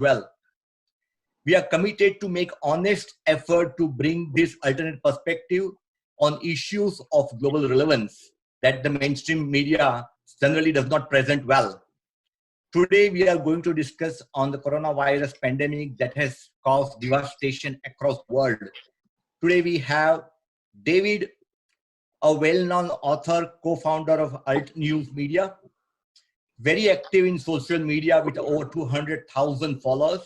well. We are committed to make honest effort to bring this alternate perspective on issues of global relevance that the mainstream media generally does not present well. Today, we are going to discuss on the coronavirus pandemic that has caused devastation across the world. Today, we have David, a well-known author, co-founder of Alt News Media, very active in social media with over 200,000 followers.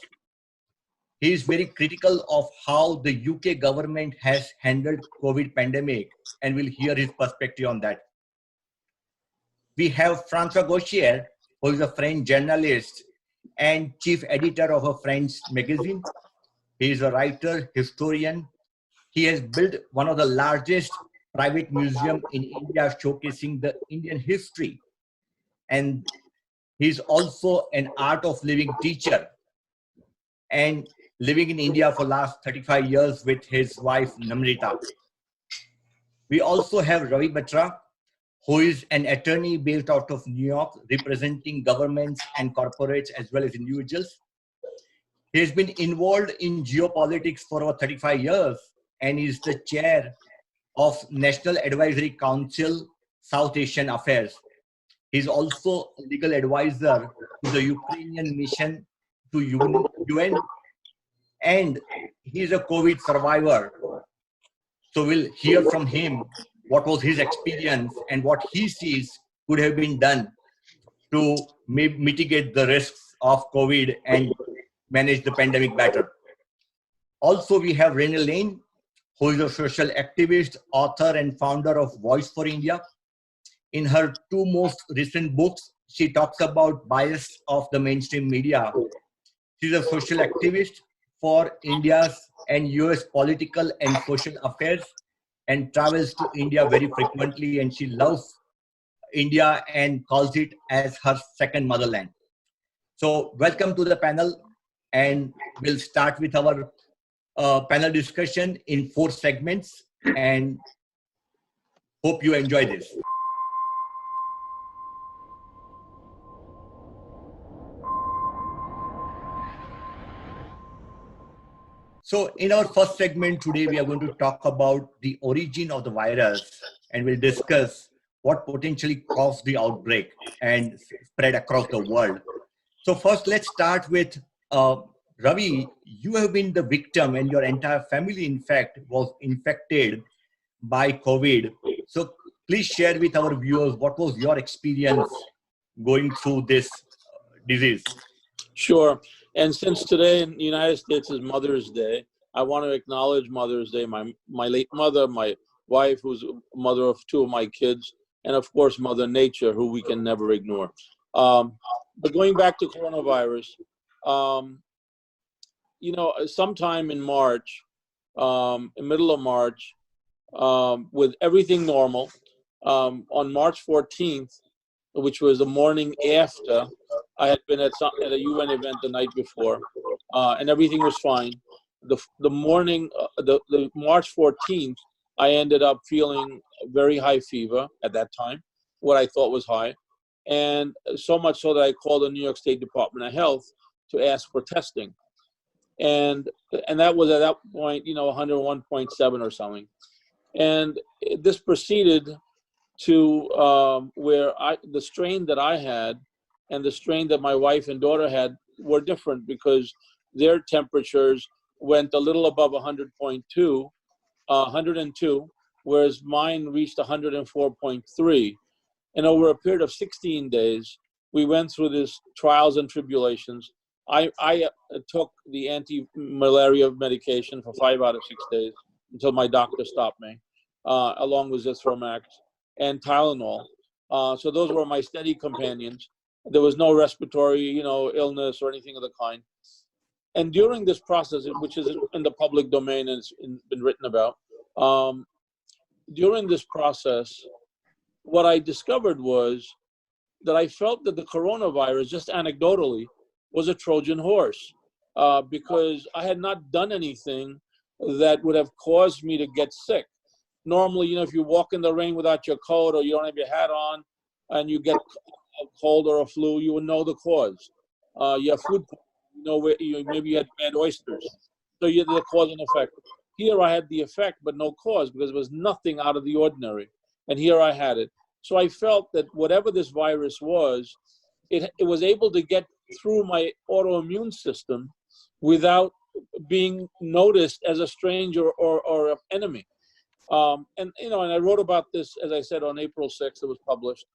He is very critical of how the UK government has handled COVID pandemic and will hear his perspective on that. We have Francios Gautier, who is a French journalist and chief editor of a French magazine. He is a writer, historian. He has built one of the largest private museums in India showcasing the Indian history. And he's also an art of living teacher and living in India for last 35 years with his wife, Namrita. We also have Ravi Batra, who is an attorney based out of New York, representing governments and corporates as well as individuals. He has been involved in geopolitics for over 35 years and is the chair of National Advisory Council, South Asian Affairs. He's also a legal advisor to the Ukrainian mission to UN, and he's a COVID survivor. So we'll hear from him what was his experience and what he sees could have been done to mitigate the risks of COVID and manage the pandemic better. Also, we have Renee, who is a social activist, author, and founder of Voice for India. In her two most recent books, she talks about bias of the mainstream media. She's a social activist for India's and US political and social affairs and travels to India very frequently, and she loves India and calls it as her second motherland. So welcome to the panel, and we'll start with our panel discussion in 4 segments, and hope you enjoy this. So in our first segment today, we are going to talk about the origin of the virus, and we'll discuss what potentially caused the outbreak and spread across the world. So first, let's start with Ravi. You have been the victim, and your entire family, in fact, was infected by COVID. So please share with our viewers what was your experience going through this disease. Sure. And since today in the United States is Mother's Day, I want to acknowledge Mother's Day, my late mother, my wife, who's mother of 2 of my kids, and of course, Mother Nature, who we can never ignore. But going back to coronavirus, sometime in March, in middle of March, with everything normal, on March 14th, which was the morning after, I had been at a UN event the night before, and everything was fine. The morning, the March 14th, I ended up feeling very high fever at that time, what I thought was high, and so much so that I called the New York State Department of Health to ask for testing, and that was at that point, 101.7 or something, and this proceeded to where the strain that I had and the strain that my wife and daughter had were different, because their temperatures went a little above 102, whereas mine reached 104.3. And over a period of 16 days, we went through these trials and tribulations. I took the anti-malaria medication for 5 out of 6 days until my doctor stopped me, along with Zithromax and Tylenol. So those were my steady companions. There was no respiratory, illness or anything of the kind. And during this process, which is in the public domain and it's been written about, during this process, what I discovered was that I felt that the coronavirus, just anecdotally, was a Trojan horse, because I had not done anything that would have caused me to get sick. Normally, if you walk in the rain without your coat or you don't have your hat on and you get a cold or a flu, you would know the cause. You have food poisoning, maybe you had bad oysters. So you had the cause and effect. Here I had the effect, but no cause, because there was nothing out of the ordinary. And here I had it. So I felt that whatever this virus was, it was able to get through my autoimmune system without being noticed as a stranger or an enemy. And I wrote about this, as I said, on April 6th. It was published.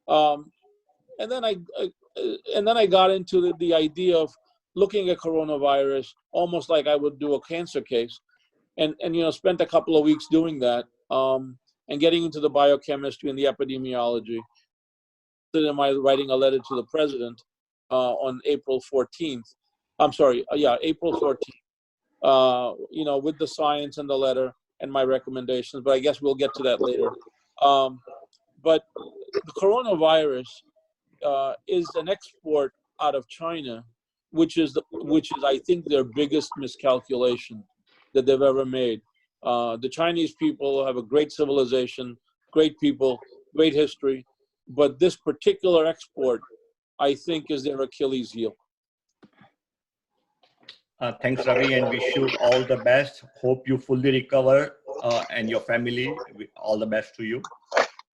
And then I got into the idea of looking at coronavirus almost like I would do a cancer case, and spent a couple of weeks doing that, and getting into the biochemistry and the epidemiology. Then am I writing a letter to the president on April 14th? I'm sorry, April 14th. With the science and the letter and my recommendations, but I guess we'll get to that later. But the coronavirus is an export out of China, which is I think their biggest miscalculation that they've ever made. The Chinese people have a great civilization, great people, great history, but this particular export, I think, is their Achilles heel. Thanks, Ravi, and wish you all the best. Hope you fully recover and your family. All the best to you.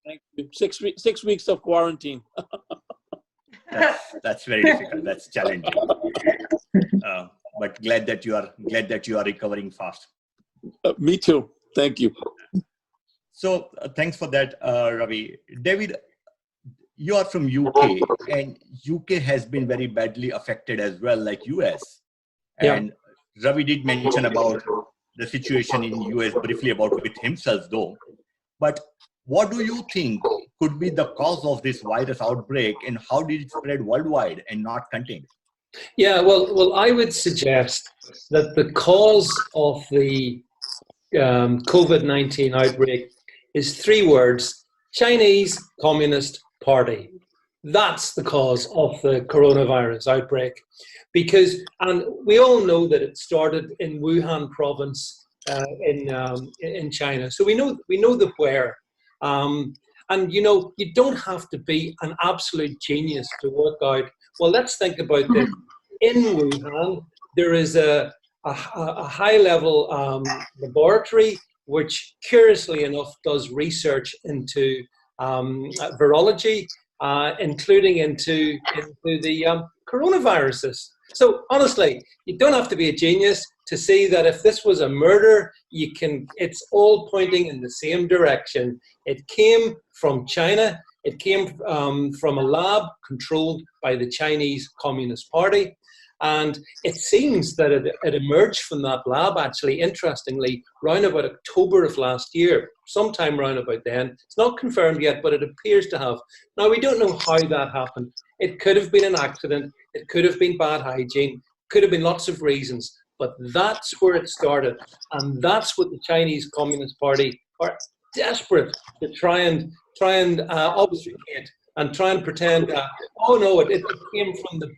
Thank you. 6 weeks of quarantine. That's very difficult. That's challenging. But glad that you are recovering fast. Me too. Thank you. So thanks for that, Ravi. David, you are from UK, and UK has been very badly affected as well, like US. And Ravi did mention about the situation in US briefly about with himself, though. But what do you think could be the cause of this virus outbreak, and how did it spread worldwide and not contained? Yeah, well, I would suggest that the cause of the COVID-19 outbreak is 3 words: Chinese Communist Party. That's the cause of the coronavirus outbreak. And we all know that it started in Wuhan province in China. So we know the where. And you don't have to be an absolute genius to work out, well, let's think about this. In Wuhan, there is a high-level laboratory which, curiously enough, does research into virology, including into the coronaviruses. So honestly, you don't have to be a genius to see that if this was a murder, it's all pointing in the same direction. It came from China. It came from a lab controlled by the Chinese Communist Party. And it seems that it emerged from that lab, actually, interestingly, round about October of last year, sometime round about then. It's not confirmed yet, but it appears to have. Now, we don't know how that happened. It could have been an accident. It could have been bad hygiene. Could have been lots of reasons. But that's where it started. And that's what the Chinese Communist Party are desperate to try and obfuscate and try and pretend that, oh no, it came from the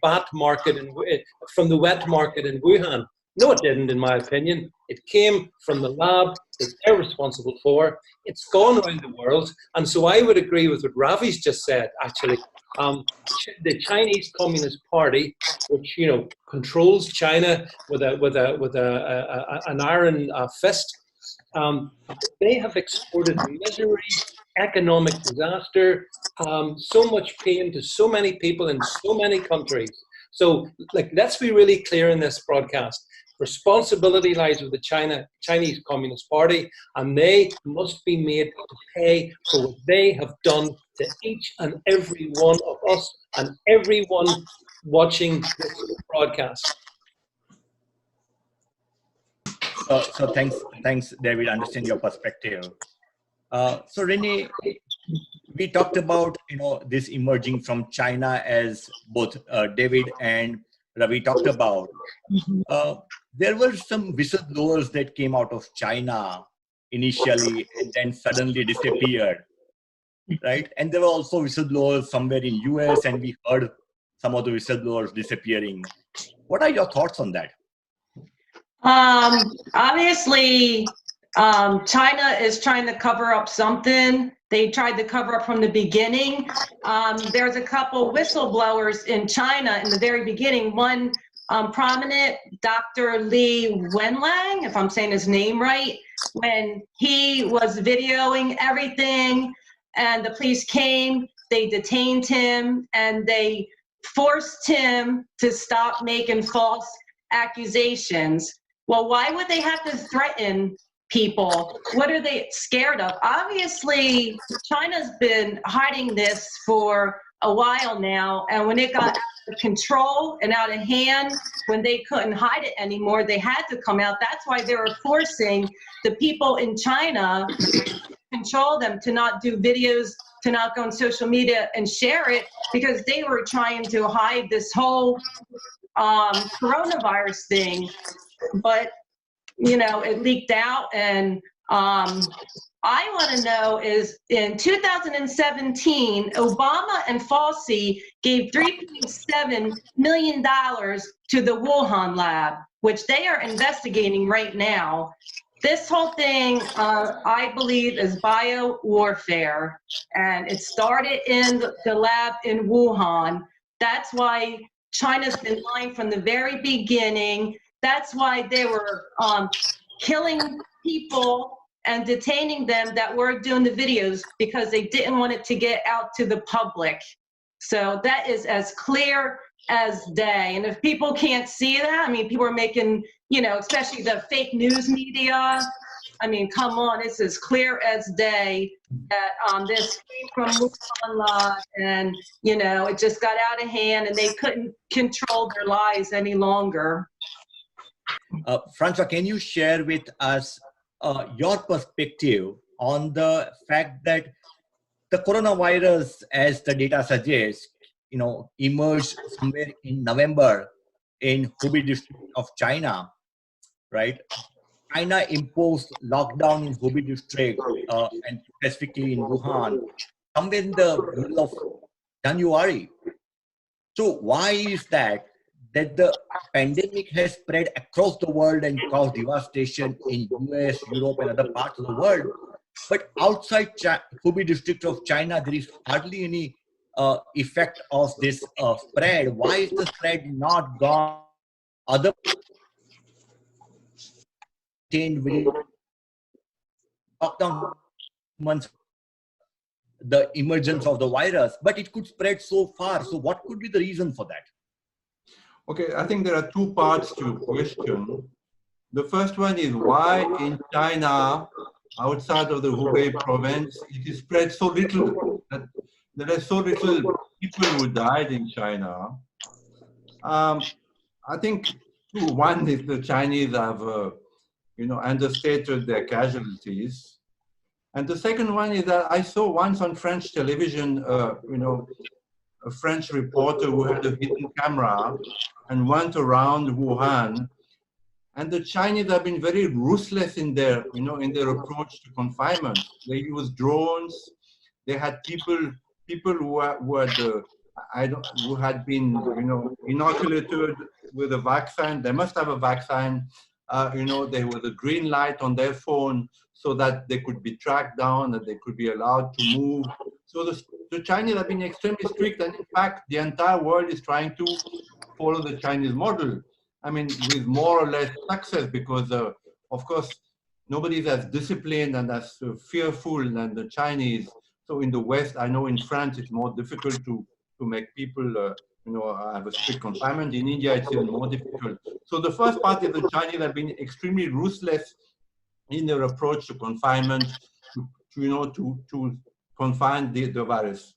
from the wet market in Wuhan. No, it didn't, in my opinion. It came from the lab that they're responsible for. It's gone around the world. And so I would agree with what Ravi's just said, actually. The Chinese Communist Party, which controls China with an iron fist, they have exported misery, economic disaster, so much pain to so many people in so many countries. So, let's be really clear in this broadcast. Responsibility lies with the Chinese Communist Party, and they must be made to pay for what they have done to each and every one of us and everyone watching this broadcast. So thanks, David. I understand your perspective. So Renee, we talked about this emerging from China, as both David and Ravi talked about. There were some whistleblowers that came out of China initially and then suddenly disappeared, right? And there were also whistleblowers somewhere in US, and we heard some of the whistleblowers disappearing. What are your thoughts on that? Obviously, China is trying to cover up something. They tried to cover up from the beginning. There's a couple whistleblowers in China in the very beginning. One prominent Dr. Li Wenliang, if I'm saying his name right, when he was videoing everything and the police came, they detained him and they forced him to stop making false accusations. Well, why would they have to threaten people? What are they scared of? Obviously, China's been hiding this for a while now, and when it got out of control and out of hand, when they couldn't hide it anymore, they had to come out. That's why they were forcing the people in China to control them, to not do videos, to not go on social media and share it, because they were trying to hide this whole coronavirus thing. But you know, it leaked out, and I want to know is in 2017, Obama and Fauci gave $3.7 million to the Wuhan lab, which they are investigating right now. This whole thing, I believe, is bio-warfare, and it started in the lab in Wuhan. That's why China's been lying from the very beginning. That's why they were killing people and detaining them that were doing the videos, because they didn't want it to get out to the public. So that is as clear as day. And if people can't see that, I mean, people are making, you know, especially the fake news media. I mean, come on, it's as clear as day that this came from Wuhan, and, you know, it just got out of hand and they couldn't control their lives any longer. Francois, can you share with us your perspective on the fact that the coronavirus, as the data suggests, you know, emerged somewhere in November in Hubei district of China, right? China imposed lockdown in Hubei district and specifically in Wuhan somewhere in the middle of January. So why is that the pandemic has spread across the world and caused devastation in US, Europe, and other parts of the world, but outside Hubei district of China, there is hardly any effect of this spread? Why is the spread not gone other within lockdown months, the emergence of the virus, but it could spread so far? So what could be the reason for that? Okay, I think there are two parts to your question. The first one is why in China, outside of the Hubei province, it is spread so little, that there are so little people who died in China. I think one is the Chinese have, you know, understated their casualties. And the second one is that I saw once on French television, you know, a French reporter who had a hidden camera and went around Wuhan. And the Chinese have been very ruthless in their, you know, in their approach to confinement. They use drones. They had people who had been, you know, inoculated with a vaccine. They must have a vaccine. You know, there was a green light on their phone so that they could be tracked down and they could be allowed to move. So the Chinese have been extremely strict, and in fact, the entire world is trying to follow the Chinese model. I mean, with more or less success, because of course, nobody is as disciplined and as fearful than the Chinese. So in the West, I know in France, it's more difficult to make people, you know, have a strict confinement. In India, it's even more difficult. So the first part is the Chinese have been extremely ruthless in their approach to confinement, to confine the virus.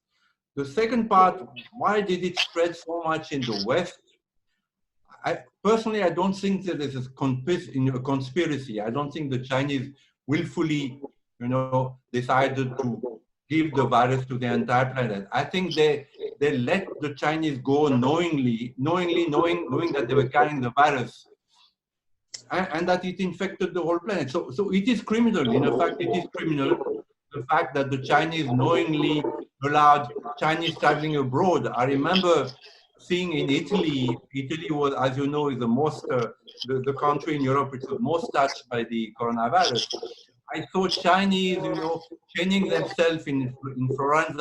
The second part, why did it spread so much in the West? Personally, I don't think that this is a conspiracy. I don't think the Chinese willfully, you know, decided to give the virus to the entire planet. I think they let the Chinese go knowing that they were carrying the virus, and that it infected the whole planet. So it is criminal. In fact, it is criminal, the fact that the Chinese knowingly allowed Chinese traveling abroad. I remember seeing in Italy was, as you know, is the most, the country in Europe which was most touched by the coronavirus. I saw Chinese, you know, chaining themselves in Florence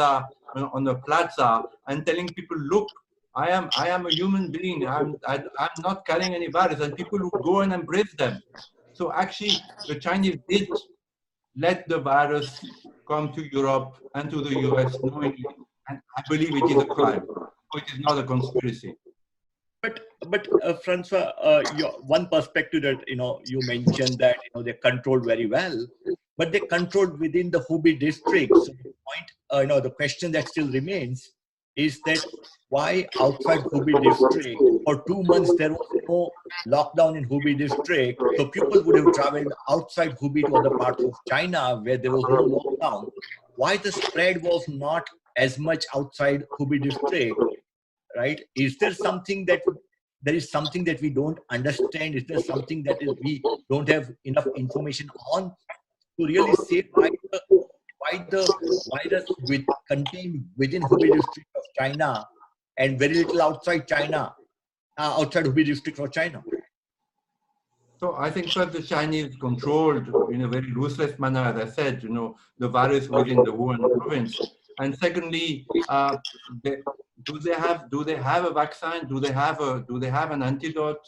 on the plaza and telling people, look, I am a human being. I'm not carrying any virus, and people would go and embrace them. So actually, the Chinese did let the virus come to Europe and to the US knowingly, and I believe it is a crime. So it is not a conspiracy. But Francois, one perspective that you mentioned that they controlled very well, but they controlled within the Hubei district. So the point, the question that still remains is that why outside Hubei district for 2 months there was no lockdown in Hubei district, so people would have traveled outside Hubei to other parts of China where there was no lockdown. Why the spread was not as much outside Hubei district? Right? Is there something that we don't understand? Is there something that we don't have enough information on to really say why the virus contained within Hubei district of China and very little outside China, outside Hubei district of China? So I think first the Chinese controlled in a very ruthless manner, as I said, the virus within the Wuhan province. And secondly, do they have a vaccine? Do they have an antidote?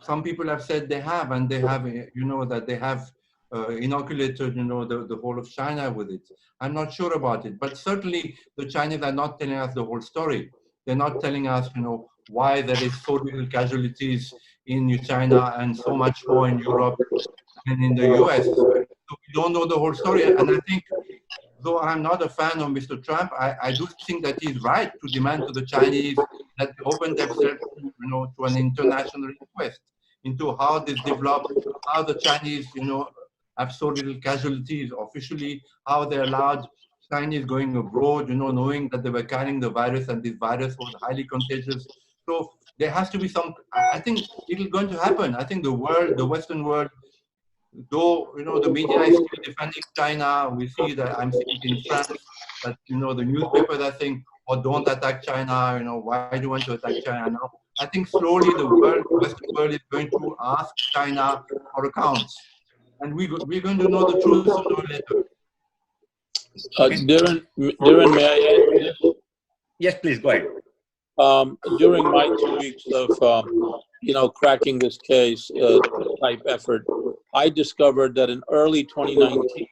Some people have said they have, and they have, that they have inoculated, the whole of China with it. I'm not sure about it, but certainly the Chinese are not telling us the whole story. They're not telling us, why there is so little casualties in China and so much more in Europe and in the US. So we don't know the whole story, and I think, though I'm not a fan of Mr. Trump, I do think that he's right to demand to the Chinese that they open themselves to an international inquest into how this developed, how the Chinese, have so little casualties officially, how they allowed Chinese going abroad, knowing that they were carrying the virus and this virus was highly contagious. So there has to be some, I think it is going to happen. I think the Western world, though the media is still defending China, we see that I'm seeing in France that the newspapers are saying, "Oh, don't attack China. Why do you want to attack China now?" I think slowly the Western world is going to ask China for accounts, and we're going to know the truth sooner or later. Dhiren, may I add? Yes, please go ahead. During my 2 weeks of cracking this case type effort, I discovered that in early 2019,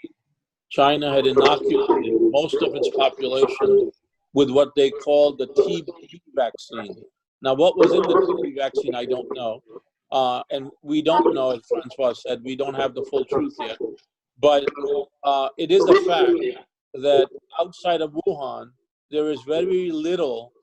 China had inoculated most of its population with what they called the TB vaccine. Now, what was in the TB vaccine, I don't know. And we don't know, as Francois said, we don't have the full truth yet. But it is a fact that outside of Wuhan, there is very little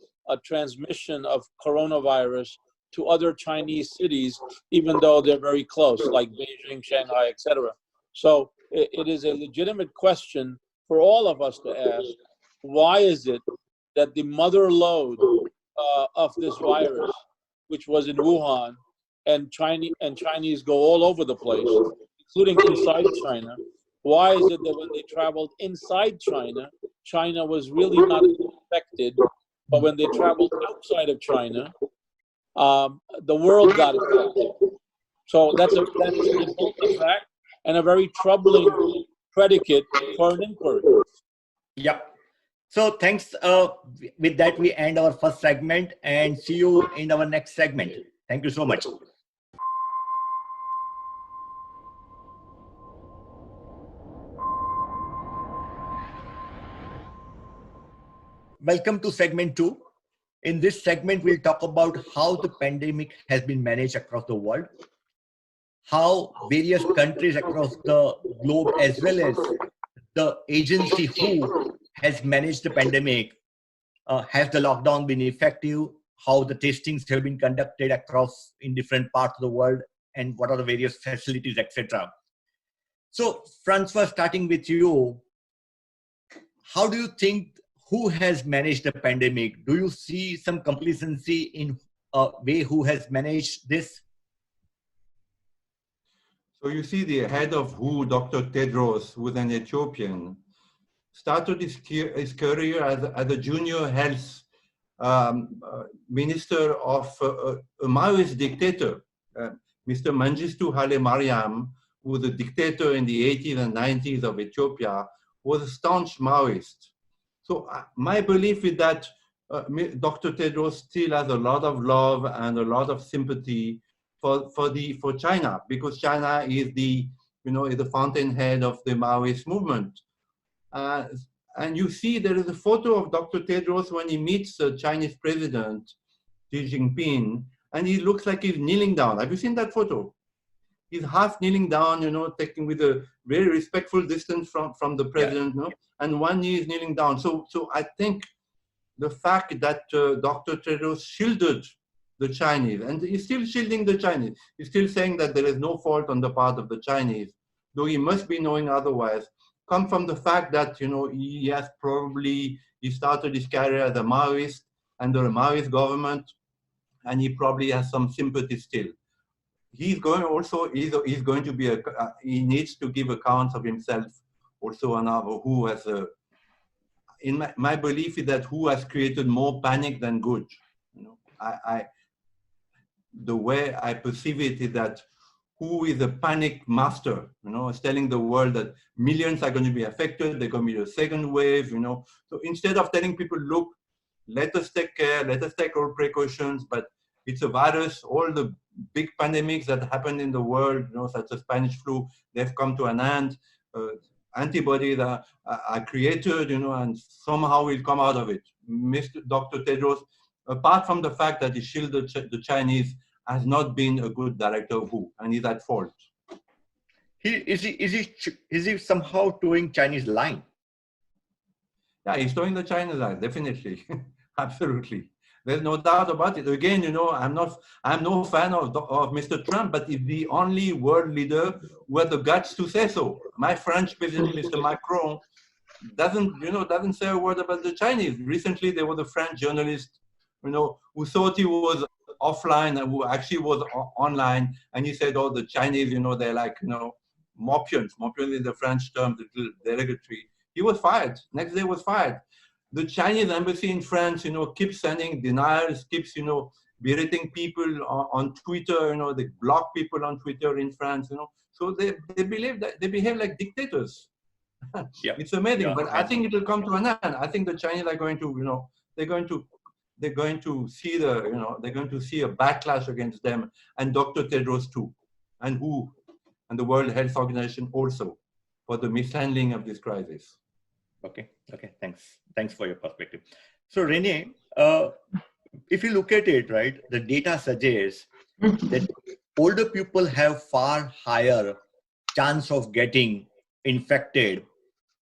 transmission of coronavirus to other Chinese cities, even though they're very close, like Beijing, Shanghai, etc. So it is a legitimate question for all of us to ask, why is it that the mother lode of this virus, which was in Wuhan, and Chinese go all over the place, including inside China, why is it that when they traveled inside China, China was really not affected, but when they traveled outside of China, the world got affected? So that's an important fact and a very troubling predicate for an inquiry. Yep. So thanks. With that, we end our first segment and see you in our next segment. Thank you so much. Welcome to segment 2. In this segment, we'll talk about how the pandemic has been managed across the world, how various countries across the globe, as well as the agency WHO has managed the pandemic. Has the lockdown been effective? How the testings have been conducted across in different parts of the world, and what are the various facilities, etc. So, Francois, starting with you, how do you think who has managed the pandemic? Do you see some complacency in a way who has managed this? So you see the head of WHO, Dr. Tedros, who is an Ethiopian, started his career as a junior health minister of a Maoist dictator, Mr. Mengistu Haile Mariam, who was a dictator in the 80s and 90s of Ethiopia, was a staunch Maoist. So my belief is that Dr. Tedros still has a lot of love and a lot of sympathy for China, because China is the fountainhead of the Maoist movement. And you see there is a photo of Dr. Tedros when he meets the Chinese president, Xi Jinping, and he looks like he's kneeling down. Have you seen that photo? He's half kneeling down, taking with a very respectful distance from the president, and one knee is kneeling down. So I think the fact that Dr. Tedros shielded the Chinese, and he's still shielding the Chinese, he's still saying that there is no fault on the part of the Chinese, though he must be knowing otherwise, come from the fact that he started his career as a Maoist under a Maoist government, and he probably has some sympathy still. He's going to be he needs to give accounts of himself also on who has in my belief is that who has created more panic than good. The way I perceive it is that who is a panic master, is telling the world that millions are going to be affected, they're going to be a second wave, So instead of telling people, look, let us take care, let us take all precautions, but it's a virus, all the big pandemics that happened in the world, such as Spanish flu, they've come to an end. Antibodies are created, and somehow we'll come out of it. Dr. Tedros, apart from the fact that he shielded the Chinese, has not been a good director of WHO, and he's at fault. Is he somehow towing Chinese line? Yeah, he's towing the Chinese line, definitely, absolutely. There's no doubt about it. Again, I'm no fan of Mr. Trump, but he's the only world leader who had the guts to say so. My French president, Mr. Macron, doesn't say a word about the Chinese. Recently, there was a French journalist, who thought he was offline and who actually was online, and he said, "Oh, the Chinese, they're like, mopians. Mopians is the French term, the derogatory." He was fired. Next day, was fired. The Chinese embassy in France, keeps sending denials, keeps, berating people on Twitter, they block people on Twitter in France, So they believe that they behave like dictators. Yeah. It's amazing, but I think it will come to an end. I think the Chinese are going to, they're going to see a backlash against them, and Dr. Tedros too, and WHO, and the World Health Organization also, for the mishandling of this crisis. Okay, thanks for your perspective. So Renee, if you look at it, right, the data suggests that older people have far higher chance of getting infected.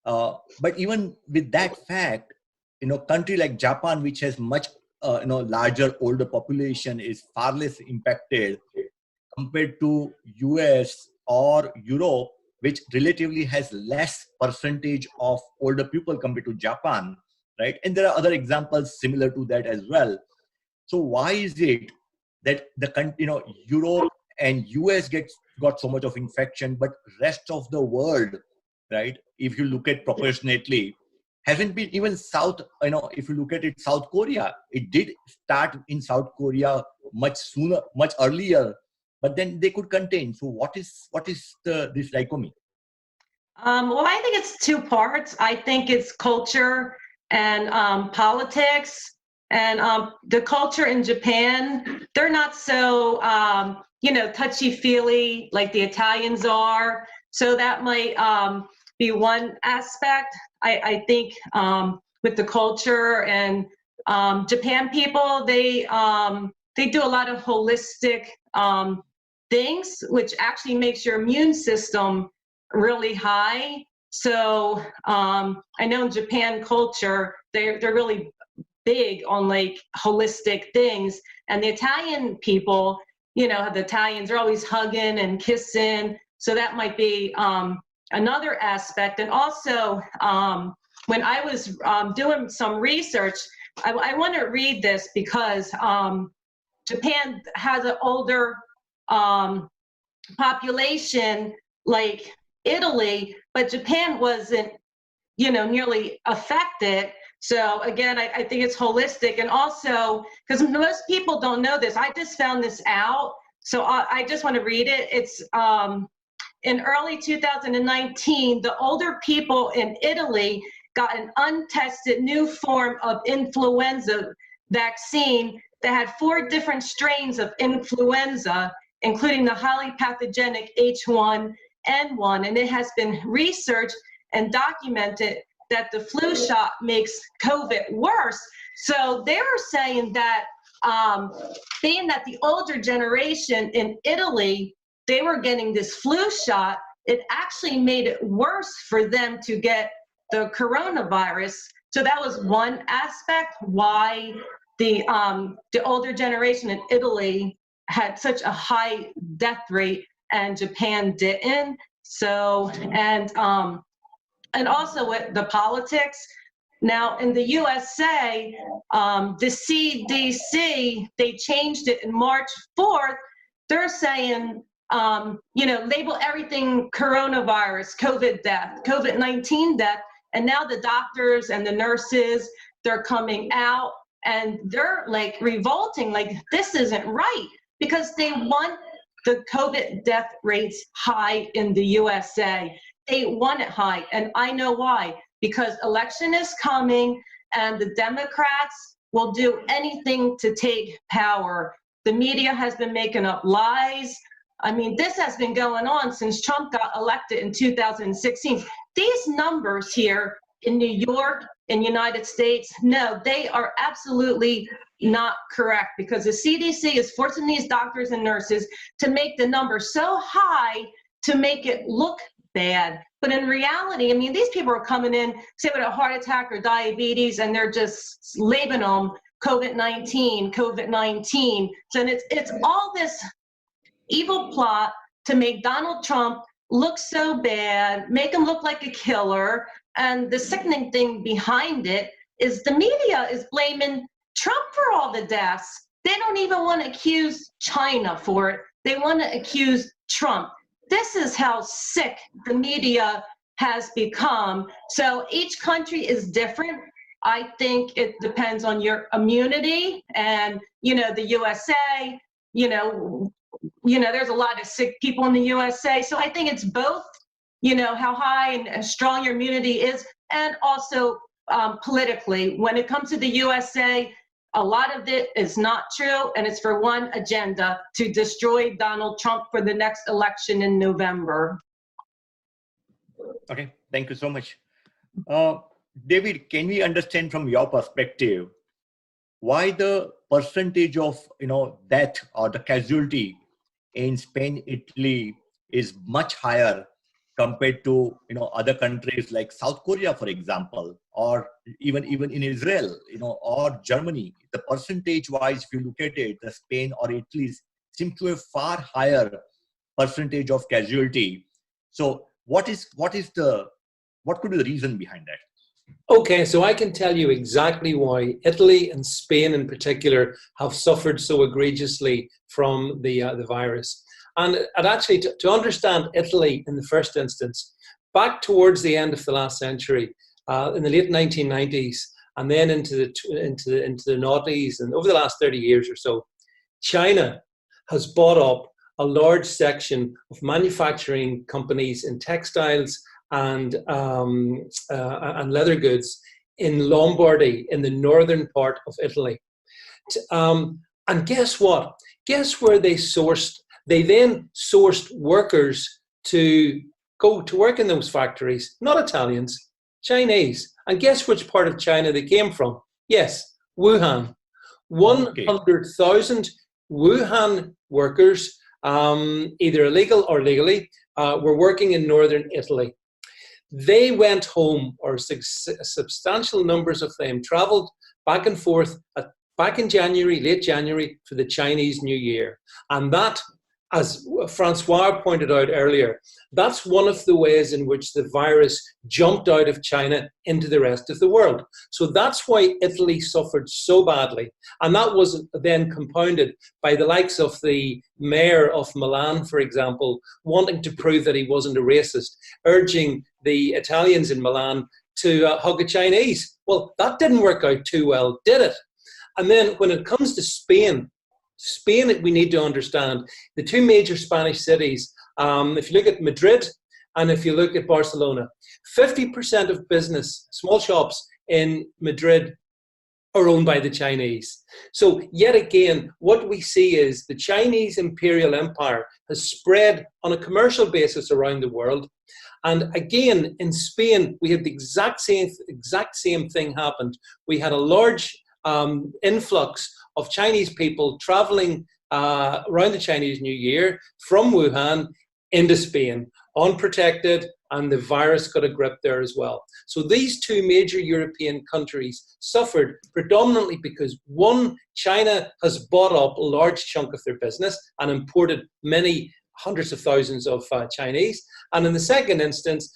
But even with that fact, country like Japan, which has much larger older population, is far less impacted compared to US or Europe, which relatively has less percentage of older people compared to Japan, right? And there are other examples similar to that as well. So why is it that Europe and US got so much of infection, but rest of the world, right? If you look at proportionately, hasn't been even South, if you look at it, South Korea, it did start in South Korea much sooner, much earlier, but then they could contain. So what is this dichotomy? Well, I think it's two parts. I think it's culture and politics. And the culture in Japan, they're not so, touchy-feely like the Italians are. So that might be one aspect. I think with the culture and Japan people, they do a lot of holistic things, which actually makes your immune system really high. So I know in Japan culture, they're really big on like holistic things. And the Italian people, the Italians are always hugging and kissing. So that might be another aspect. And also, when I was doing some research, I want to read this because Japan has an older population like Italy, but Japan wasn't, nearly affected. So again, I think it's holistic. And also, because most people don't know this, I just found this out. So I just want to read it. It's in early 2019, the older people in Italy got an untested new form of influenza vaccine that had 4 different strains of influenza, including the highly pathogenic H1N1, and it has been researched and documented that the flu shot makes COVID worse. So they were saying that being that the older generation in Italy, they were getting this flu shot, it actually made it worse for them to get the coronavirus. So that was one aspect why the older generation in Italy had such a high death rate and Japan didn't. So, and also with the politics. Now in the USA, the CDC, they changed it in March 4th. They're saying, label everything coronavirus, COVID death, COVID-19 death. And now the doctors and the nurses, they're coming out and they're like revolting, like this isn't right, because they want the COVID death rates high in the USA. They want it high, and I know why. Because election is coming, and the Democrats will do anything to take power. The media has been making up lies. I mean, this has been going on since Trump got elected in 2016. These numbers here in New York, in United States, no, they are absolutely not correct, because the CDC is forcing these doctors and nurses to make the number so high to make it look bad. But in reality, I mean, these people are coming in, say with a heart attack or diabetes, and they're just labeling them COVID-19, COVID-19. So it's all this evil plot to make Donald Trump look so bad, make him look like a killer. And the sickening thing behind it is the media is blaming Trump for all the deaths. They don't even want to accuse China for it. They want to accuse Trump. This is how sick the media has become. So each country is different. I think it depends on your immunity, and the USA, there's a lot of sick people in the USA. So I think it's both, how high and strong your immunity is, and also politically. When it comes to the USA, a lot of it is not true, and it's for one agenda: to destroy Donald Trump for the next election in November. Okay, thank you so much. David, can we understand from your perspective why the percentage of death or the casualty in Spain, Italy is much higher compared to other countries like South Korea, for example, or even in Israel, or Germany? The percentage wise, if you look at it, the Spain or Italy seems to have far higher percentage of casualty. So what could be the reason behind that? Okay, so I can tell you exactly why Italy and Spain in particular have suffered so egregiously from the virus. And actually, to understand Italy in the first instance, back towards the end of the last century, in the late 1990s, and then into the noughties, and over the last 30 years or so, China has bought up a large section of manufacturing companies in textiles and leather goods in Lombardy, in the northern part of Italy. And guess what? Guess where they sourced? They then sourced workers to go to work in those factories, not Italians, Chinese. And guess which part of China they came from? Yes, Wuhan. 100,000 Wuhan workers, either illegal or legally, were working in northern Italy. They went home, or substantial numbers of them traveled back and forth back in January, late January, for the Chinese New Year. And that, as Francois pointed out earlier, that's one of the ways in which the virus jumped out of China into the rest of the world. So that's why Italy suffered so badly. And that was then compounded by the likes of the mayor of Milan, for example, wanting to prove that he wasn't a racist, urging the Italians in Milan to hug a Chinese. Well, that didn't work out too well, did it? And then when it comes to Spain, we need to understand the two major Spanish cities. If you look at Madrid, And if you look at Barcelona, 50% of business, small shops in Madrid are owned by the Chinese. So yet again, what we see is the Chinese imperial empire has spread on a commercial basis around the world. And again, in Spain, we had the exact same thing happened. We had a large influx of Chinese people traveling around the Chinese New Year from Wuhan into Spain, unprotected, and the virus got a grip there as well. So these two major European countries suffered predominantly because, one, China has bought up a large chunk of their business and imported many hundreds of thousands of Chinese. And in the second instance,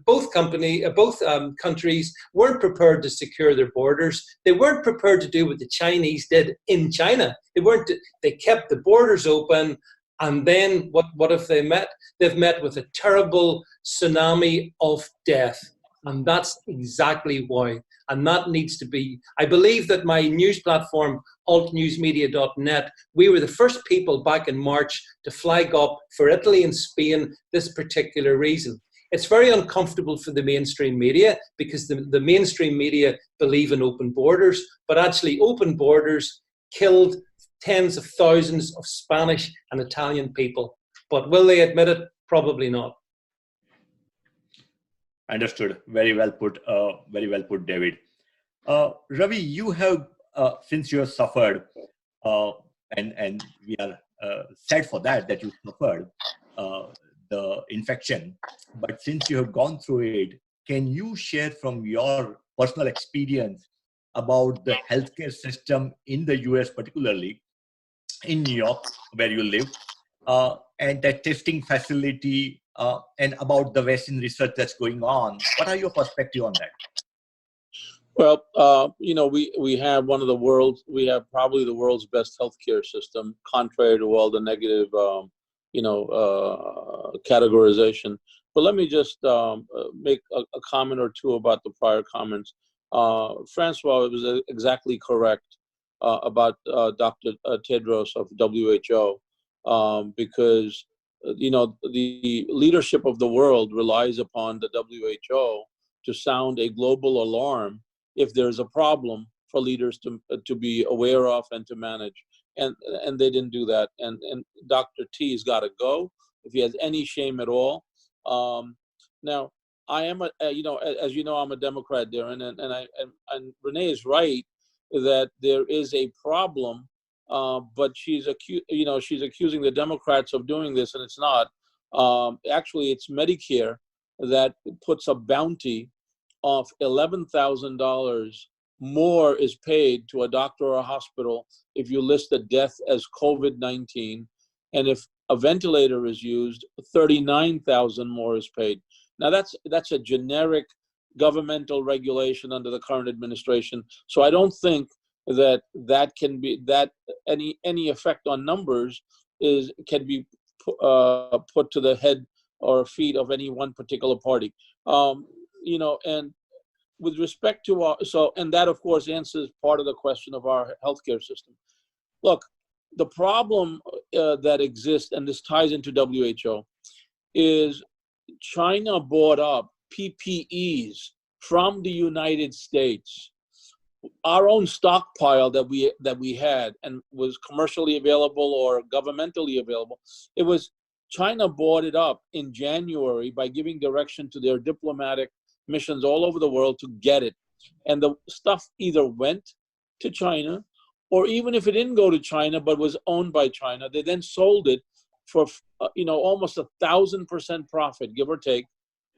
both countries weren't prepared to secure their borders. They weren't prepared to do what the Chinese did in China. They kept the borders open. And then what have they met? They've met with a terrible tsunami of death. And that's exactly why. And that needs to be, I believe that my news platform, altnewsmedia.net, we were the first people back in March to flag up for Italy and Spain this particular reason. It's very uncomfortable for the mainstream media because the mainstream media believe in open borders, but actually open borders killed tens of thousands of Spanish and Italian people. But will they admit it? Probably not. Understood. Very well put, David. Ravi, you have, since you have suffered, and we are sad for that you suffered the infection, but since you have gone through it, can you share from your personal experience about the healthcare system in the US, particularly in New York, where you live, and that testing facility, and about the vaccine research that's going on? What are your perspective on that? Well, we have we have probably the world's best healthcare system, contrary to all the negative, categorization. But let me just make a comment or two about the prior comments. Francois was exactly correct about Dr. Tedros of WHO, because the leadership of the world relies upon the WHO to sound a global alarm if there's a problem for leaders to be aware of and to manage, and they didn't do that. And Dr. T's got to go if he has any shame at all. Now, I am as you know, I'm a Democrat, Dhiren, and Renee is right that there is a problem, but she's accusing the Democrats of doing this, and it's not. Actually, it's Medicare that puts a bounty of $11,000 more is paid to a doctor or a hospital if you list a death as COVID-19, and if a ventilator is used, $39,000 more is paid. Now that's a generic governmental regulation under the current administration. So I don't think that can be any effect on numbers can be put to the head or feet of any one particular party. And with respect to and that of course answers part of the question of our healthcare system. Look, the problem that exists, and this ties into WHO, is China bought up PPEs from the United States. Our own stockpile that we had and was commercially available or governmentally available, China bought it up in January by giving direction to their diplomatic missions all over the world to get it. And the stuff either went to China, or even if it didn't go to China but was owned by China, they then sold it for almost 1,000% profit, give or take,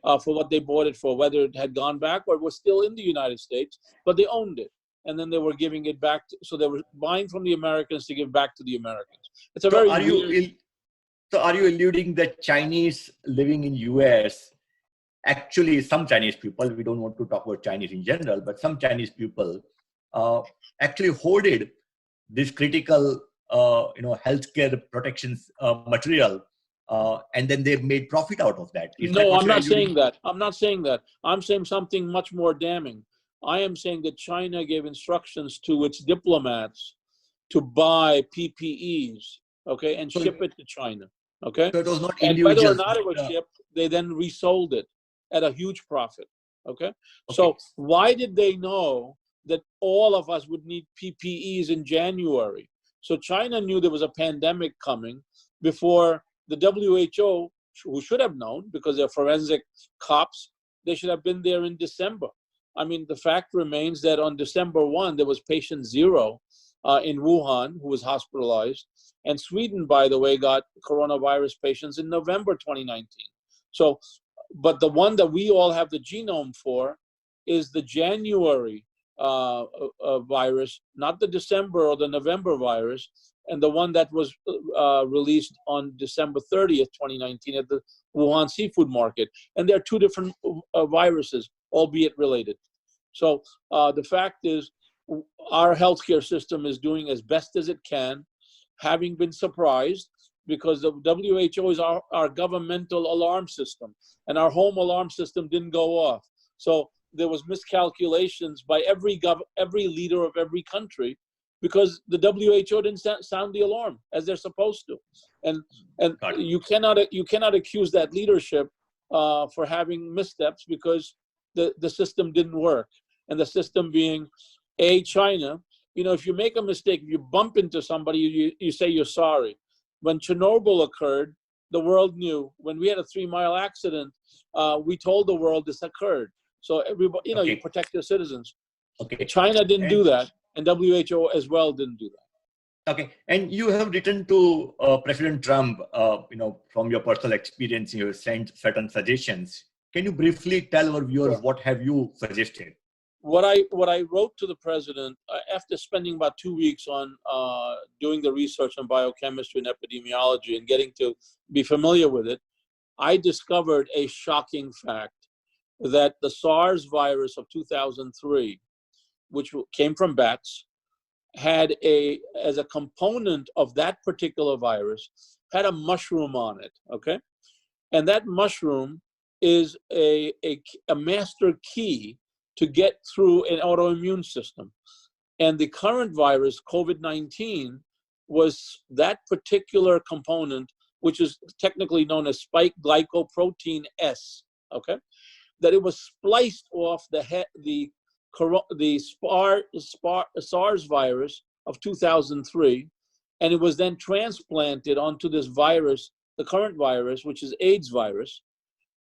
for what they bought it for, whether it had gone back or it was still in the United States, but they owned it. And then they were giving it back. So they were buying from the Americans to give back to the Americans. It's a very weird... So are you alluding that Chinese living in US, actually some Chinese people, we don't want to talk about Chinese in general, but some Chinese people actually hoarded this critical healthcare protections material, and then they made profit out of that? No, I'm not saying that. I'm not saying that. I'm saying something much more damning. I am saying that China gave instructions to its diplomats to buy PPEs, okay, and ship it to China. Okay, So it was not and whether or individuals. not it was shipped, they then resold it at a huge profit. Okay, so why did they know that all of us would need PPEs in January? So China knew there was a pandemic coming before the WHO, who should have known because they're forensic cops, they should have been there in December. I mean, the fact remains that on December 1, there was patient 0 in Wuhan who was hospitalized. And Sweden, by the way, got coronavirus patients in November 2019. So, but the one that we all have the genome for is the January virus, not the December or the November virus, and the one that was released on December 30th, 2019 at the Wuhan seafood market. And they're two different viruses, albeit related. So the fact is, our healthcare system is doing as best as it can, having been surprised because the WHO is our governmental alarm system, and our home alarm system didn't go off. So there was miscalculations by every leader of every country because the WHO didn't sound the alarm as they're supposed to. And you cannot accuse that leadership for having missteps because the system didn't work. And the system being China, if you make a mistake, if you bump into somebody, you say you're sorry. When Chernobyl occurred, the world knew. When we had a 3-mile accident, we told the world this occurred. So everybody, you protect your citizens. Okay. China didn't do that, and WHO as well didn't do that. Okay, and you have written to President Trump, from your personal experience, you have sent certain suggestions. Can you briefly tell our viewers what have you suggested? What I wrote to the president after spending about 2 weeks on doing the research on biochemistry and epidemiology and getting to be familiar with it, I discovered a shocking fact that the SARS virus of 2003, which came from bats, had as a component of that particular virus, had a mushroom on it, okay? And that mushroom is a master key to get through an autoimmune system. And the current virus, COVID-19, was that particular component, which is technically known as spike glycoprotein S, okay? That it was spliced off the SARS virus of 2003, and it was then transplanted onto this virus, the current virus, which is AIDS virus.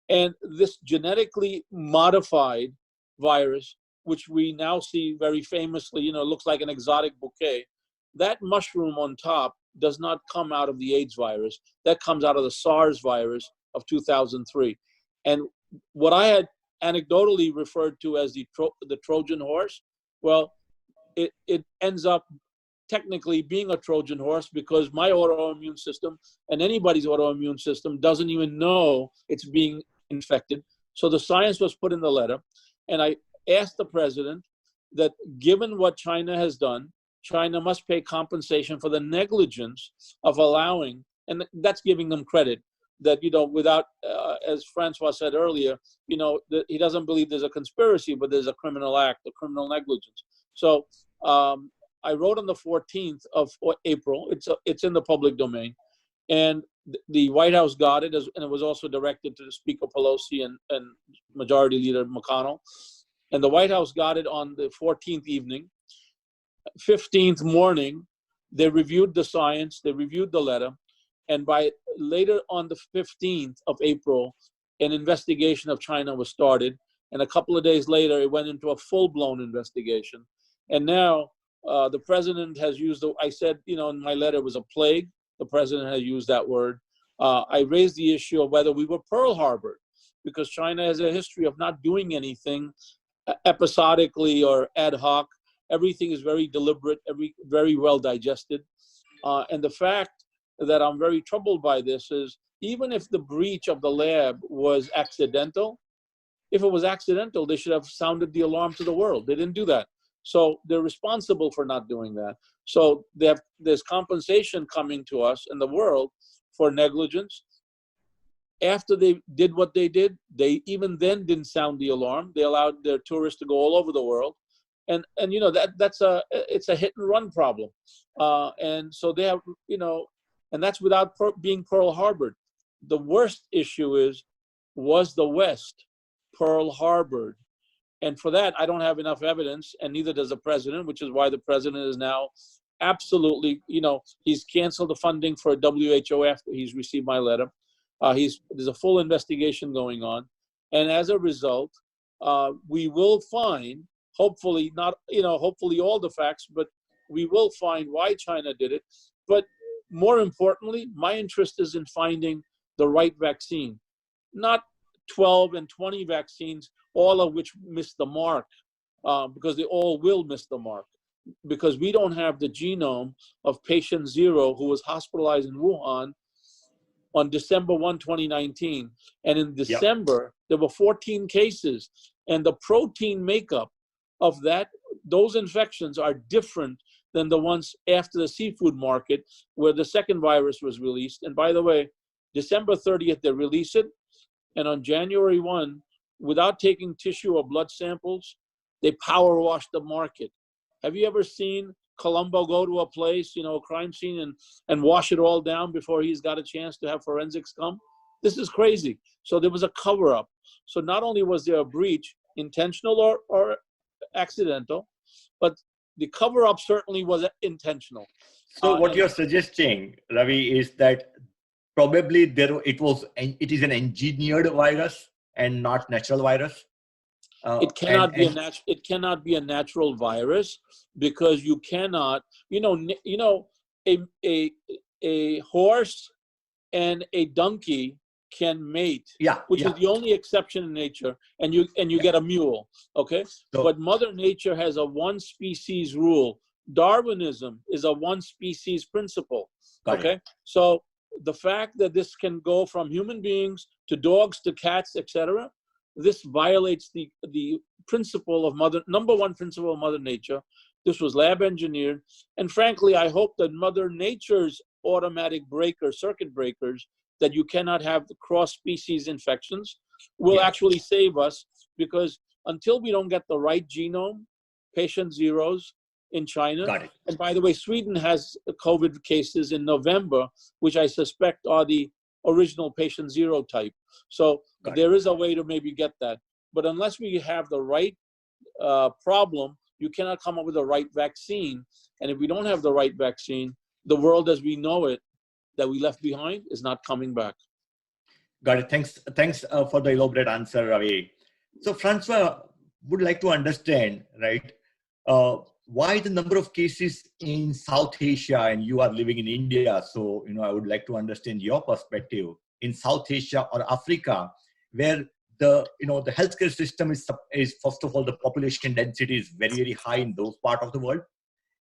And this genetically modified virus, which we now see very famously, looks like an exotic bouquet, that mushroom on top does not come out of the AIDS virus. That comes out of the SARS virus of 2003. And what I had anecdotally referred to as the Trojan horse, well, it ends up technically being a Trojan horse because my autoimmune system and anybody's autoimmune system doesn't even know it's being infected. So the science was put in the letter. And I asked the president that given what China has done, China must pay compensation for the negligence of allowing, and that's giving them credit, that, without, as Francois said earlier, he doesn't believe there's a conspiracy, but there's a criminal act, a criminal negligence. So I wrote on the 14th of April, it's in the public domain, and the White House got it, and it was also directed to the Speaker Pelosi and Majority Leader McConnell. And the White House got it on the 14th evening. 15th morning, they reviewed the science, they reviewed the letter, and by later on the 15th of April, an investigation of China was started. And a couple of days later, it went into a full-blown investigation. And now the president has used, I said, in my letter, it was a plague. The president has used that word. I raised the issue of whether we were Pearl Harbor, because China has a history of not doing anything episodically or ad hoc. Everything is very deliberate, very well digested. And the fact that I'm very troubled by this is, even if the breach of the lab was accidental, if it was accidental, they should have sounded the alarm to the world. They didn't do that. So they're responsible for not doing that. So there's compensation coming to us in the world for negligence. After they did what they did, they even then didn't sound the alarm. They allowed their tourists to go all over the world. And it's a hit and run problem. And so they have, And that's without being Pearl Harbored. The worst issue is, was the West Pearl Harbored? And for that, I don't have enough evidence, and neither does the president, which is why the president is now absolutely, he's canceled the funding for WHO after he's received my letter. There's a full investigation going on. And as a result, we will find, hopefully all the facts, but we will find why China did it. But more importantly, my interest is in finding the right vaccine, not 12 and 20 vaccines, all of which miss the mark, because they all will miss the mark, because we don't have the genome of patient 0 who was hospitalized in Wuhan on December 1, 2019. And in December, there were 14 cases, and the protein makeup of those infections are different than the ones after the seafood market where the second virus was released. And by the way, December 30th, they release it. And on January 1, without taking tissue or blood samples, they power wash the market. Have you ever seen Columbo go to a place, a crime scene, and wash it all down before he's got a chance to have forensics come? This is crazy. So there was a cover-up. So not only was there a breach, intentional or accidental, but the cover-up certainly was intentional. So what you're suggesting, Ravi, is that probably it is an engineered virus and not natural virus. It cannot be a natural virus, because you cannot, a horse and a donkey can mate, which is the only exception in nature, and you get a mule, okay? But Mother Nature has a one species rule. Darwinism is a one species principle, okay? So the fact that this can go from human beings to dogs to cats, etc., this violates the principle of number one principle of Mother Nature. This was lab engineered, and frankly, I hope that Mother Nature's automatic circuit breakers, that you cannot have the cross-species infections, will actually save us, because until we don't get the right genome, patient 0s in China, and by the way, Sweden has COVID cases in November, which I suspect are the original patient 0 type. So there is a way to maybe get that. But unless we have the right problem, you cannot come up with the right vaccine. And if we don't have the right vaccine, the world as we know it that we left behind is not coming back. Got it. Thanks for the elaborate answer, Ravi. So Francois would like to understand, right, why the number of cases in South Asia, and you are living in India, so I would like to understand your perspective in South Asia or Africa, where the healthcare system is first of all, the population density is very, very high in those parts of the world,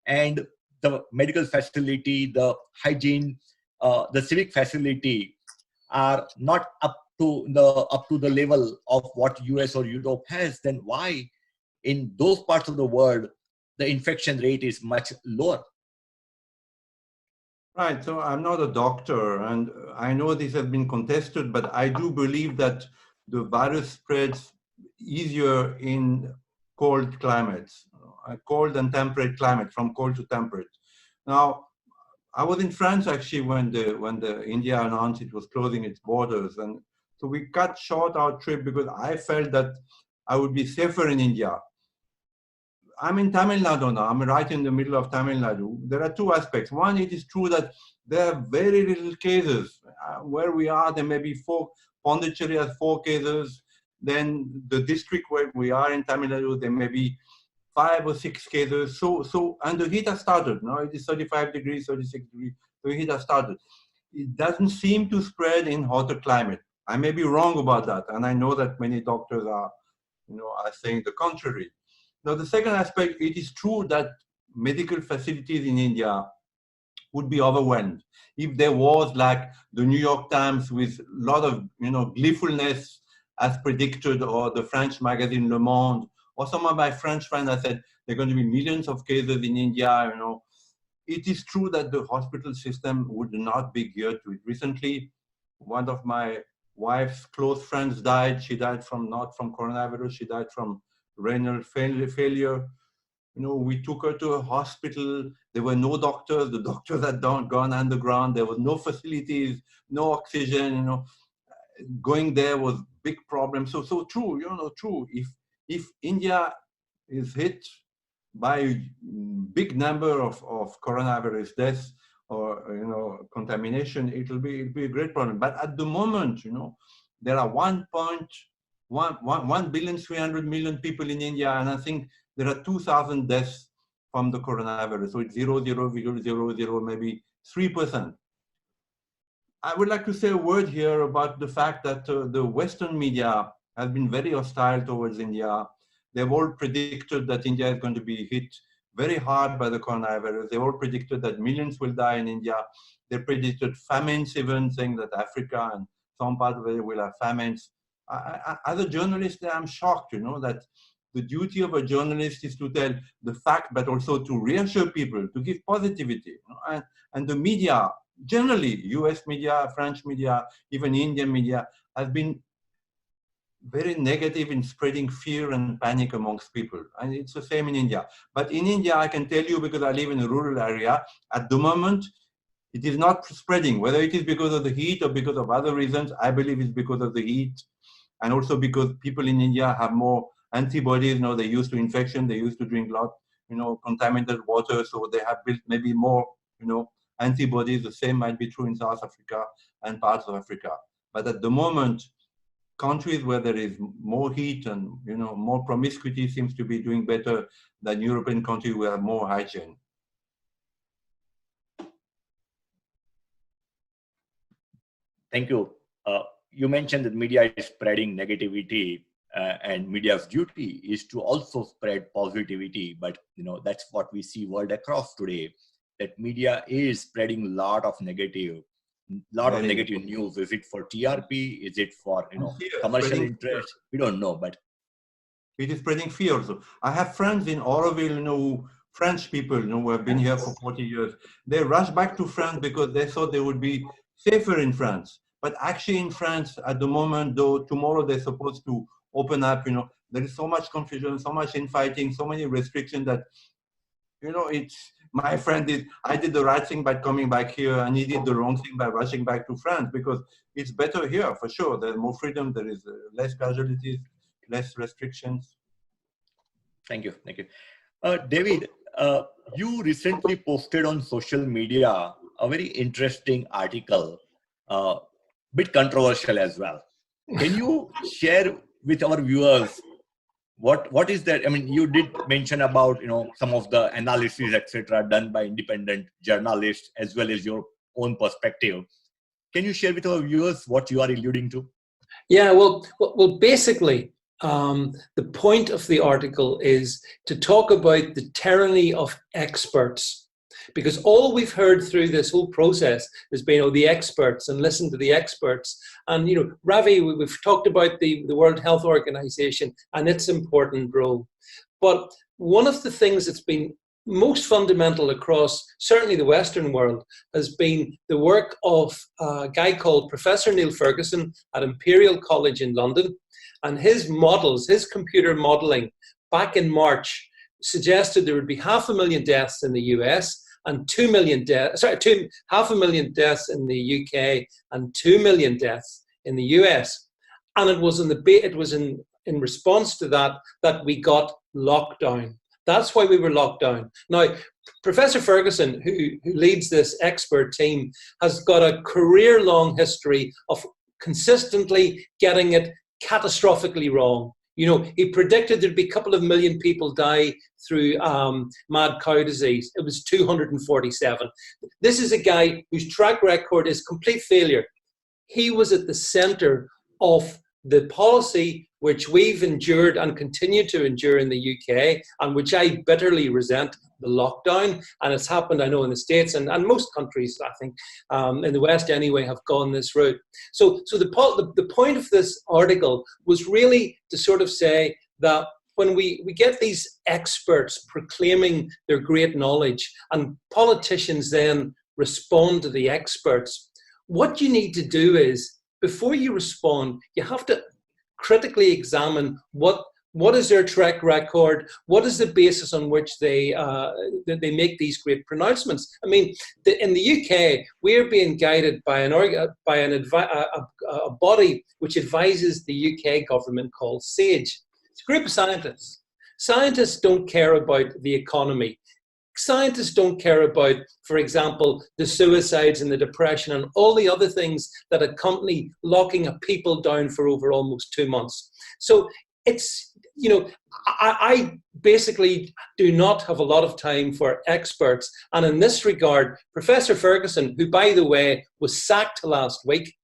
and the medical facility, the hygiene, the civic facility are not up to the level of what US or Europe has. Then why in those parts of the world the infection rate is much lower? Right. So I'm not a doctor, and I know this has been contested, but I do believe that the virus spreads easier in cold climates, cold and temperate climate, from cold to temperate. Now, I was in France actually when the India announced it was closing its borders, and so we cut short our trip because I felt that I would be safer in India. I'm in Tamil Nadu now. I'm right in the middle of Tamil Nadu. There are two aspects. One, it is true that there are very little cases. Where we are, there may be 4. Pondicherry has 4 cases. Then the district where we are in Tamil Nadu, there may be 5 or 6 cases. So and the heat has started. Now it is 35 degrees, 36 degrees. The heat has started. It doesn't seem to spread in hotter climate. I may be wrong about that, and I know that many doctors are saying the contrary. Now, the second aspect, it is true that medical facilities in India would be overwhelmed if there was, like the New York Times with a lot of gleefulness as predicted, or the French magazine Le Monde, or some of my French friends that said there are going to be millions of cases in India. It is true that the hospital system would not be geared to it. Recently, one of my wife's close friends died. She died not from coronavirus. She died from renal failure. You know, we took her to a hospital. There were no doctors. The doctors had gone underground. There was no facilities, no oxygen. You know, going there was big problem. So true. You know, true. If India is hit by a big number of coronavirus deaths or, you know, contamination, it'll be a great problem. But at the moment, you know, there are 1,300,000,000 people in India, and I think there are 2,000 deaths from the coronavirus. So it's 0.0000, maybe 3%. I would like to say a word here about the fact that the Western media has been very hostile towards India. They've all predicted that India is going to be hit very hard by the coronavirus. They've all predicted that millions will die in India. They predicted famines, even saying that Africa and some parts of it will have famines. As a journalist, I'm shocked, you know, that the duty of a journalist is to tell the fact, but also to reassure people, to give positivity. You know? And the media, generally, US media, French media, even Indian media, has been very negative in spreading fear and panic amongst people. And it's the same in India. But in India, I can tell you, because I live in a rural area, at the moment, it is not spreading. Whether it is because of the heat or because of other reasons, I believe it's because of the heat. And also because people in India have more antibodies. You know, they're used to infection, they used to drink a lot, you know, contaminated water. So they have built maybe more, you know, antibodies. The same might be true in South Africa and parts of Africa. But at the moment, countries where there is more heat and, you know, more promiscuity seems to be doing better than European countries where have more hygiene. Thank you. You mentioned that media is spreading negativity, and media's duty is to also spread positivity. But, you know, that's what we see world across today, that media is spreading a lot of negative news. Is it for TRP? Is it for, you know, commercial interest? We don't know, but it is spreading fear also. I have friends in Auroville, you know, French people, you know, who have been here for 40 years. They rushed back to France because they thought they would be safer in France. But actually in France at the moment, though, tomorrow they're supposed to open up, you know, there is so much confusion, so much infighting, so many restrictions that, you know, it's, my friend did, I did the right thing by coming back here, and he did the wrong thing by rushing back to France, because it's better here for sure. There's more freedom, there is less casualties, less restrictions. Thank you. Thank you. David, you recently posted on social media a very interesting article, bit controversial as well. Can you share with our viewers what is that? I mean, you did mention about, you know, some of the analysis, etc., done by independent journalists as well as your own perspective. Can you share with our viewers what you are alluding to? Yeah, well, basically, the point of the article is to talk about the tyranny of experts. Because all we've heard through this whole process has been, oh, the experts, and listen to the experts. And, you know, Ravi, we've talked about the World Health Organization and its important role. But one of the things that's been most fundamental across certainly the Western world has been the work of a guy called Professor Neil Ferguson at Imperial College in London. And his models, his computer modeling back in March suggested there would be 500,000 deaths in the US and 2 million deaths, sorry, 500,000 deaths in the UK and 2 million deaths in the US. And it was in response to that we got lockdown. That's why we were locked down. Now, Professor Ferguson, who leads this expert team, has got a career-long history of consistently getting it catastrophically wrong. You know, he predicted there'd be a couple of million people die through mad cow disease. It was 247. This is a guy whose track record is complete failure. He was at the center of the policy which we've endured and continue to endure in the UK, and which I bitterly resent, the lockdown. And it's happened, I know, in the States and most countries, I think, in the West anyway, have gone this route. So the point of this article was really to sort of say that when we get these experts proclaiming their great knowledge and politicians then respond to the experts, what you need to do is, before you respond, you have to critically examine what What is their track record? What is the basis on which they make these great pronouncements? I mean, in the UK, we're being guided by a body which advises the UK government called SAGE. It's a group of scientists. Scientists don't care about the economy. Scientists don't care about, for example, the suicides and the depression and all the other things that accompany locking a people down for over almost 2 months. So it's, you know, I basically do not have a lot of time for experts. And in this regard, Professor Ferguson, who, by the way, was sacked last week,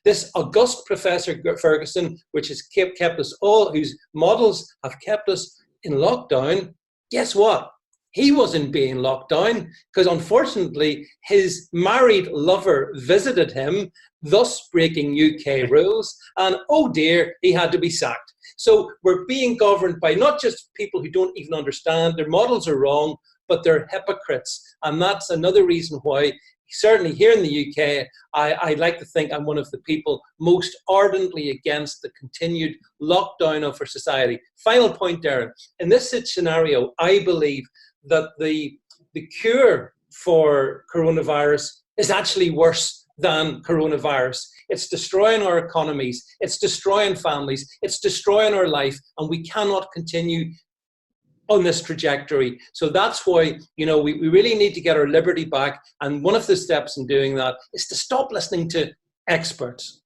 this august Professor Ferguson, which has kept us all, whose models have kept us in lockdown, guess what? He wasn't being locked down because, unfortunately, his married lover visited him, thus breaking UK rules. And, oh dear, he had to be sacked. So we're being governed by not just people who don't even understand, their models are wrong, but they're hypocrites. And that's another reason why, certainly here in the UK, I like to think I'm one of the people most ardently against the continued lockdown of our society. Final point, Dhiren. In this scenario, I believe that the cure for coronavirus is actually worse than coronavirus. It's destroying our economies, it's destroying families, it's destroying our life, and we cannot continue on this trajectory. So that's why, you know, we really need to get our liberty back. And one of the steps in doing that is to stop listening to experts.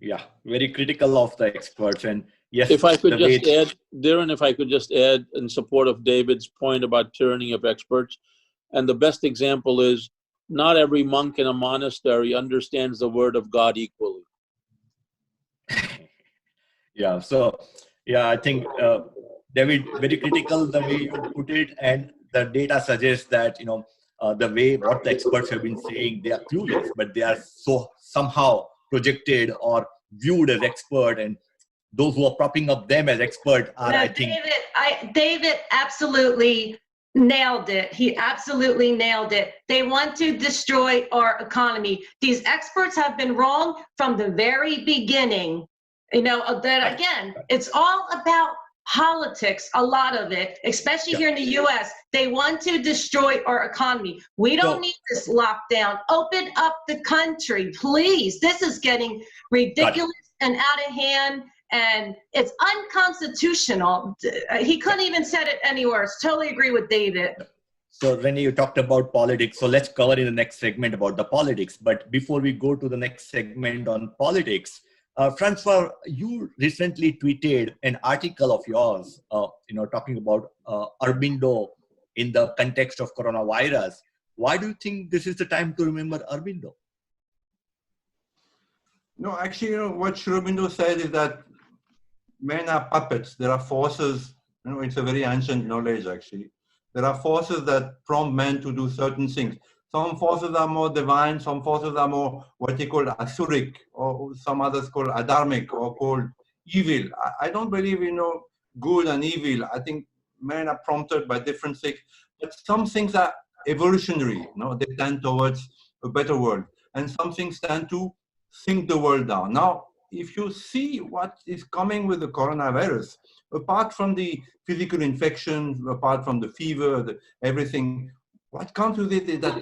Yeah, very critical of the experts. And yes, if I could just add, Dhiren, if I could just add in support of David's point about tyranny of experts, and the best example is not every monk in a monastery understands the word of God equally. Yeah, so yeah, I think David, very critical the way you put it, and the data suggests that, you know, the way what the experts have been saying, they are clueless, but they are so somehow projected or viewed as expert, and those who are propping up them as expert are, no, I think. David absolutely nailed it. He absolutely nailed it. They want to destroy our economy. These experts have been wrong from the very beginning. You know, that again, it's all about politics, a lot of it, especially here in the US. They want to destroy our economy. We don't need this lockdown. Open up the country, please. This is getting ridiculous and out of hand, and it's unconstitutional. He couldn't even said it any worse. Totally agree with David. So Renee, you talked about politics. So let's cover in the next segment about the politics. But before we go to the next segment on politics, Francois, you recently tweeted an article of yours, you know, talking about Aurobindo in the context of coronavirus. Why do you think this is the time to remember Aurobindo? No, actually, you know, what Aurobindo said is that men are puppets. There are forces, you know, it's a very ancient knowledge, actually. There are forces that prompt men to do certain things. Some forces are more divine, some forces are more what they call asuric, or some others call adharmic, or called evil. I don't believe, you know, good and evil. I think men are prompted by different things, but some things are evolutionary, you know, they tend towards a better world, and some things tend to sink the world down. Now, if you see what is coming with the coronavirus, apart from the physical infections, apart from the fever, everything, what comes with it is that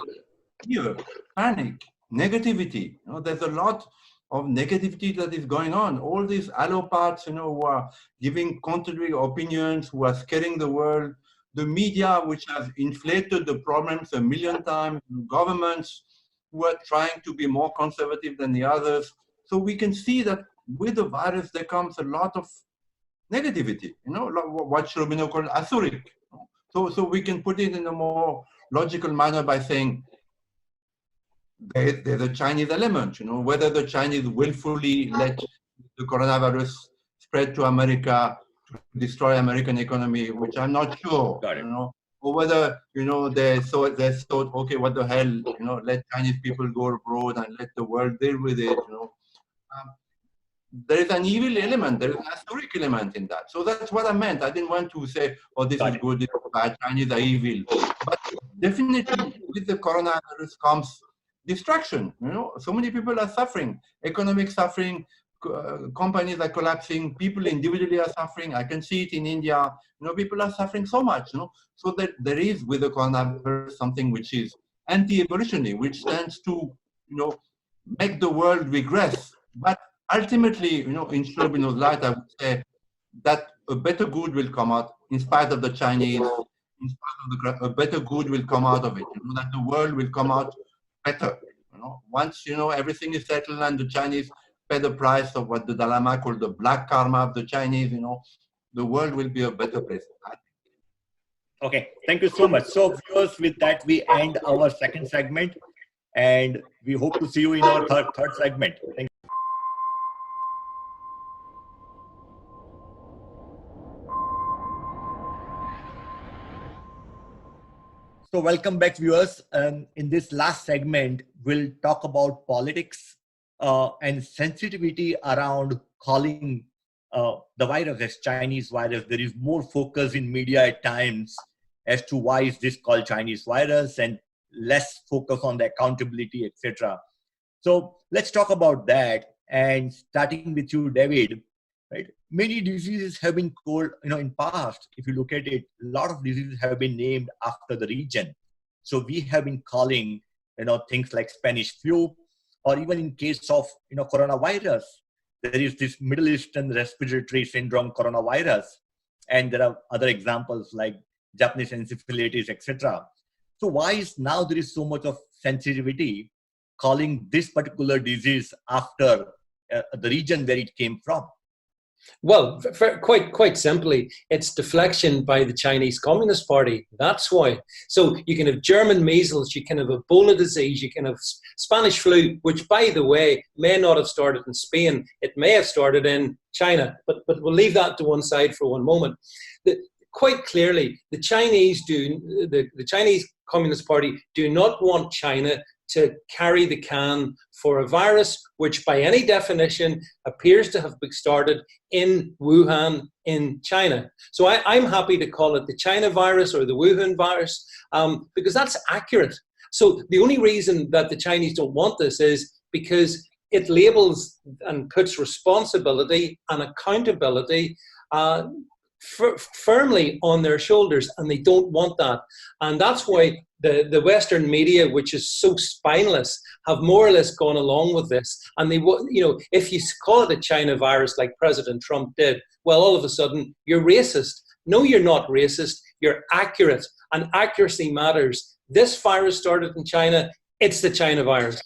fear, panic, negativity. You know, there's a lot of negativity that is going on. All these allopaths, you know, who are giving contrary opinions, who are scaring the world. The media, which has inflated the problems 1,000,000 times. Governments who are trying to be more conservative than the others. So we can see that with the virus, there comes a lot of negativity. You know, what Aurobindo called asuric. So we can put it in a more logical manner by saying there's a Chinese element, you know, whether the Chinese willfully let the coronavirus spread to America to destroy American economy, which I'm not sure, you know, or whether, you know, they thought, okay, what the hell, you know, let Chinese people go abroad and let the world deal with it, you know. There is an evil element, there is an historic element in that. So that's what I meant. I didn't want to say, oh, this is good, this is bad, Chinese are evil. But definitely with the coronavirus comes destruction. You know, so many people are suffering, economic suffering, companies are collapsing, people individually are suffering. I can see it in India. People are suffering so much. So that there is with the coronavirus something which is anti-evolutionary, which tends to, make the world regress. But ultimately, in Shobino's light, I would say that a better good will come out in spite of the Chinese. In spite of a better good will come out of it. That the world will come out better. Once everything is settled and the Chinese pay the price of what the Dalai Lama called the black karma of the Chinese, the world will be a better place. Okay, thank you so much. So viewers, with that we end our second segment, and we hope to see you in our third segment. Thank you. So welcome back, viewers. In this last segment, we'll talk about politics and sensitivity around calling the virus as Chinese virus. There is more focus in media at times as to why is this called Chinese virus, and less focus on the accountability, etc. So let's talk about that. And starting with you, David, right? Many diseases have been called, in past, if you look at it, a lot of diseases have been named after the region. So we have been calling, things like Spanish flu, or even in case of, coronavirus, there is this Middle Eastern respiratory syndrome coronavirus. And there are other examples like Japanese encephalitis, etc. So why is now there is so much of sensitivity calling this particular disease after the region where it came from? Well, quite simply, it's deflection by the Chinese Communist Party. That's why. So you can have German measles, you can have Ebola disease, you can have Spanish flu, which, by the way, may not have started in Spain. It may have started in China, but we'll leave that to one side for one moment. Quite clearly, the Chinese Communist Party do not want China to carry the can for a virus which, by any definition, appears to have been started in Wuhan, in China. So I'm happy to call it the China virus or the Wuhan virus, because that's accurate. So the only reason that the Chinese don't want this is because it labels and puts responsibility and accountability firmly on their shoulders, and they don't want that. And that's why the Western media, which is so spineless, have more or less gone along with this. And they, if you call it a China virus like President Trump did, well, all of a sudden you're racist. No, you're not racist. You're accurate, and accuracy matters. This virus started in China. It's the China virus.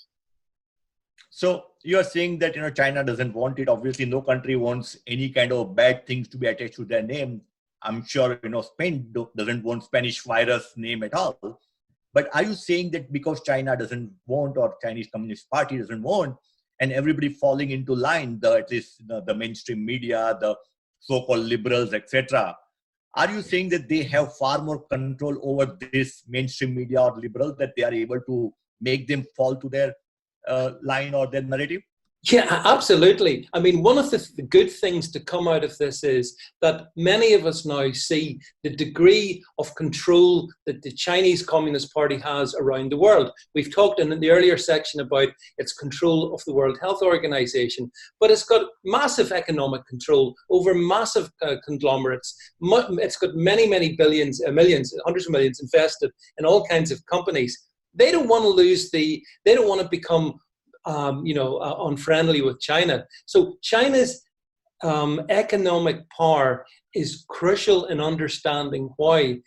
So you are saying that China doesn't want it. Obviously, no country wants any kind of bad things to be attached to their name. I'm sure Spain doesn't want Spanish virus name at all. But are you saying that because China doesn't want, or Chinese Communist Party doesn't want, and everybody falling into line, at least the mainstream media, the so-called liberals, etc., are you saying that they have far more control over this mainstream media or liberal, that they are able to make them fall to their line or their narrative? Yeah, absolutely. I mean, one of the good things to come out of this is that many of us now see the degree of control that the Chinese Communist Party has around the world. We've talked in the earlier section about its control of the World Health Organization, but it's got massive economic control over massive conglomerates. It's got many billions, millions, hundreds of millions invested in all kinds of companies. They don't want to they don't want to become unfriendly with China. So China's economic power is crucial in understanding why.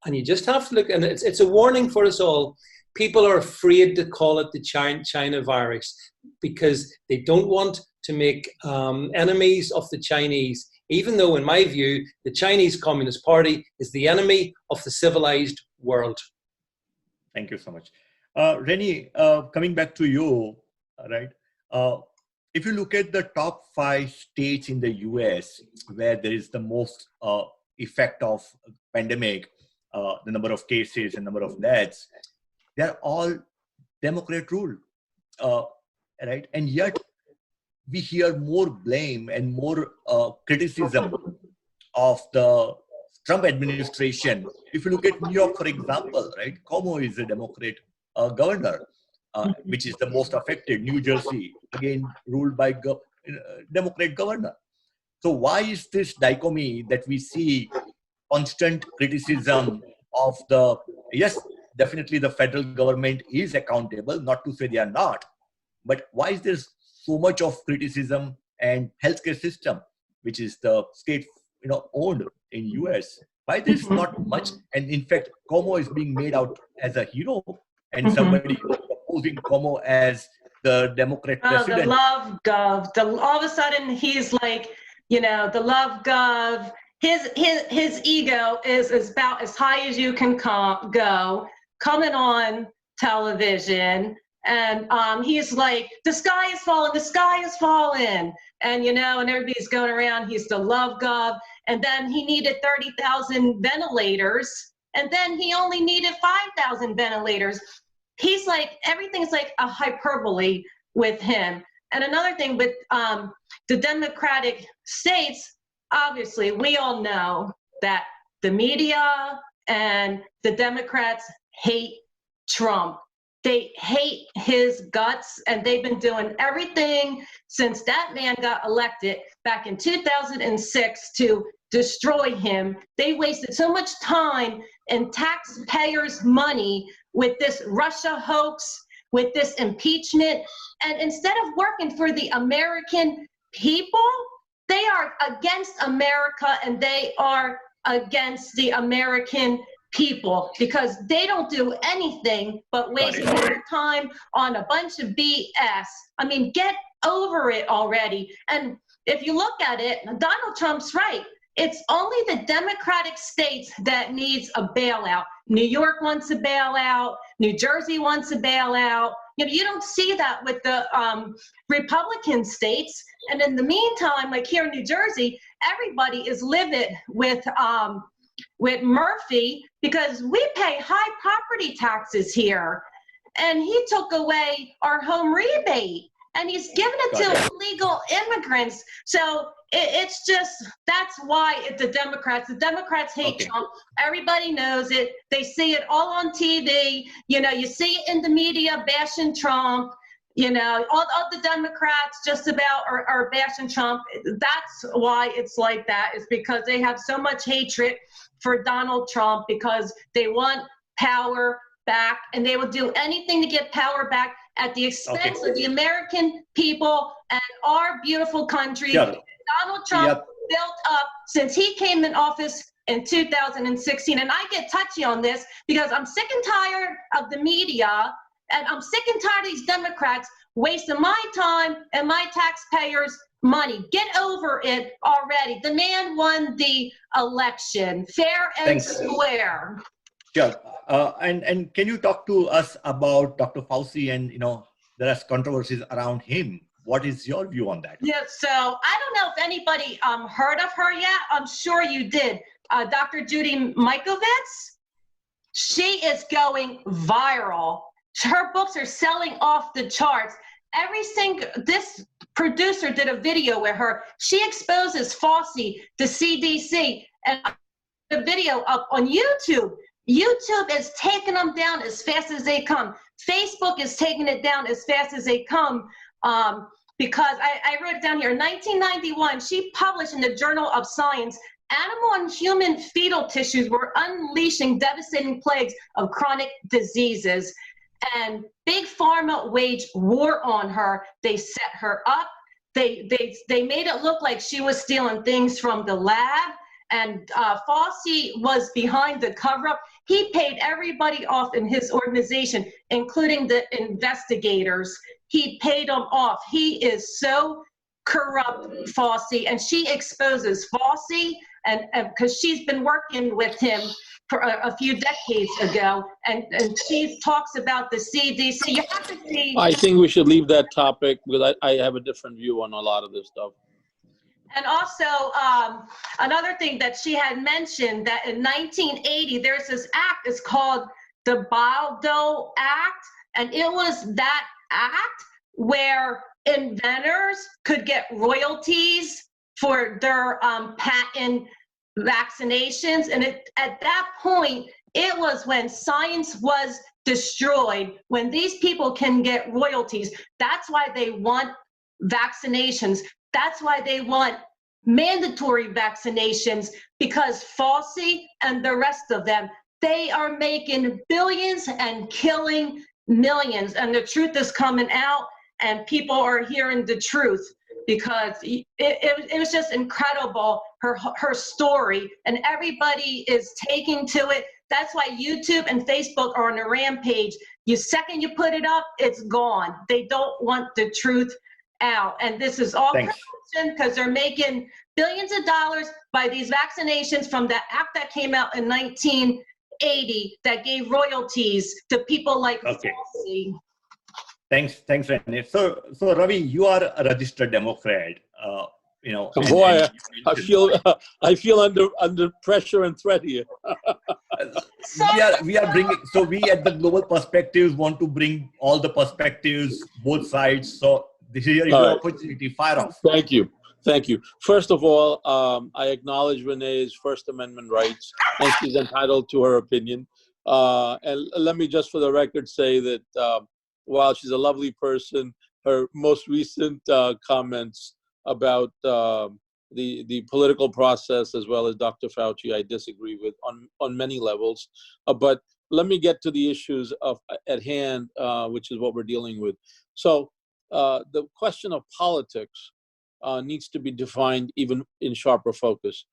And you just have to look, and it's a warning for us all. People are afraid to call it the China virus because they don't want to make enemies of the Chinese, even though, in my view, the Chinese Communist Party is the enemy of the civilized world. Thank you so much. Renee, coming back to you, right? If you look at the top 5 states in the US where there is the most effect of pandemic, the number of cases and number of deaths, they're all Democrat rule, right? And yet we hear more blame and more criticism of the Trump administration. If you look at New York, for example, right? Cuomo is a Democrat governor, which is the most affected. New Jersey, again, ruled by Democrat governor. So why is this dichotomy that we see constant criticism of the, yes, definitely the federal government is accountable, not to say they are not, but why is there so much of criticism and healthcare system, which is the state, owned in US? Why there's not much? And in fact, Cuomo is being made out as a hero, and somebody opposing Cuomo as the Democrat president. The love gov. All of a sudden, he's like, the love gov. His ego is about as high as you can go, coming on television. And he's like, the sky is falling. And, and everybody's going around, he's the love gov. And then he needed 30,000 ventilators. And then he only needed 5,000 ventilators. He's like, everything's like a hyperbole with him. And another thing with the Democratic states, obviously, we all know that the media and the Democrats hate Trump. They hate his guts, and they've been doing everything since that man got elected back in 2006 to destroy him. They wasted so much time and taxpayers' money with this Russia hoax, with this impeachment. And instead of working for the American people, they are against America, and they are against the American people, because they don't do anything but waste their time on a bunch of BS. I mean, get over it already. And if you look at it, Donald Trump's right. It's only the Democratic states that needs a bailout. New York wants a bailout. New Jersey wants a bailout. You don't see that with the Republican states. And in the meantime, like here in New Jersey, everybody is livid with Murphy, because we pay high property taxes here. And he took away our home rebate, and he's given it to illegal immigrants. So it's just, that's why the Democrats hate Trump. Everybody knows it. They see it all on TV. You see it in the media bashing Trump. All the Democrats just about are bashing Trump. That's why it's like that, is because they have so much hatred for Donald Trump, because they want power back, and they will do anything to get power back at the expense of the American people and our beautiful country. Donald Trump built up since he came in office in 2016. And I get touchy on this because I'm sick and tired of the media, and I'm sick and tired of these Democrats wasting my time and my taxpayers' money. Get over it already. The man won the election, fair and square. Sure. And can you talk to us about Dr. Fauci? And, there are controversies around him. What is your view on that? Yeah, so I don't know if anybody heard of her yet. I'm sure you did. Dr. Judy Mikovits. She is going viral. Her books are selling off the charts. This producer did a video with her. She exposes Fauci, the CDC, and the video up on YouTube. YouTube is taking them down as fast as they come. Facebook is taking it down as fast as they come. Because I wrote it down here. In 1991, she published in the Journal of Science, animal and human fetal tissues were unleashing devastating plagues of chronic diseases. And Big Pharma waged war on her. They set her up. They made it look like she was stealing things from the lab. And Fauci was behind the cover-up. He paid everybody off in his organization, including the investigators. He paid them off. He is so corrupt, Fauci, and she exposes Fauci, and because she's been working with him for a few decades ago, and she talks about the CDC. You have to see. I think we should leave that topic, because I have a different view on a lot of this stuff. And also, another thing that she had mentioned, that in 1980, there's this act, it's called the Bayh-Dole Act, and it was that act where inventors could get royalties for their patent vaccinations. And at that point, it was when science was destroyed, when these people can get royalties. That's why they want vaccinations, That's why they want mandatory vaccinations, because Fauci and the rest of them, they are making billions and killing millions. And the truth is coming out, and people are hearing the truth, because it was just incredible, her story, and everybody is taking to it. That's why YouTube and Facebook are on a rampage. Second you put it up, it's gone. They don't want the truth out. And this is all corruption, because they're making billions of dollars by these vaccinations from the act that came out in 1980 that gave royalties to people like Fauci. Thanks, Renee. So Ravi, you are a registered Democrat. You know, boy, I feel under pressure and threat here. we are bringing. So we at the Global Perspectives want to bring all the perspectives, both sides. So this is your opportunity. Fire off. Thank you. First of all, I acknowledge Renee's First Amendment rights, and she's entitled to her opinion. And let me just, for the record, say that while she's a lovely person, her most recent comments about the political process, as well as Dr. Fauci, I disagree with on many levels. But let me get to the issues at hand, which is what we're dealing with. So the question of politics needs to be defined even in sharper focus.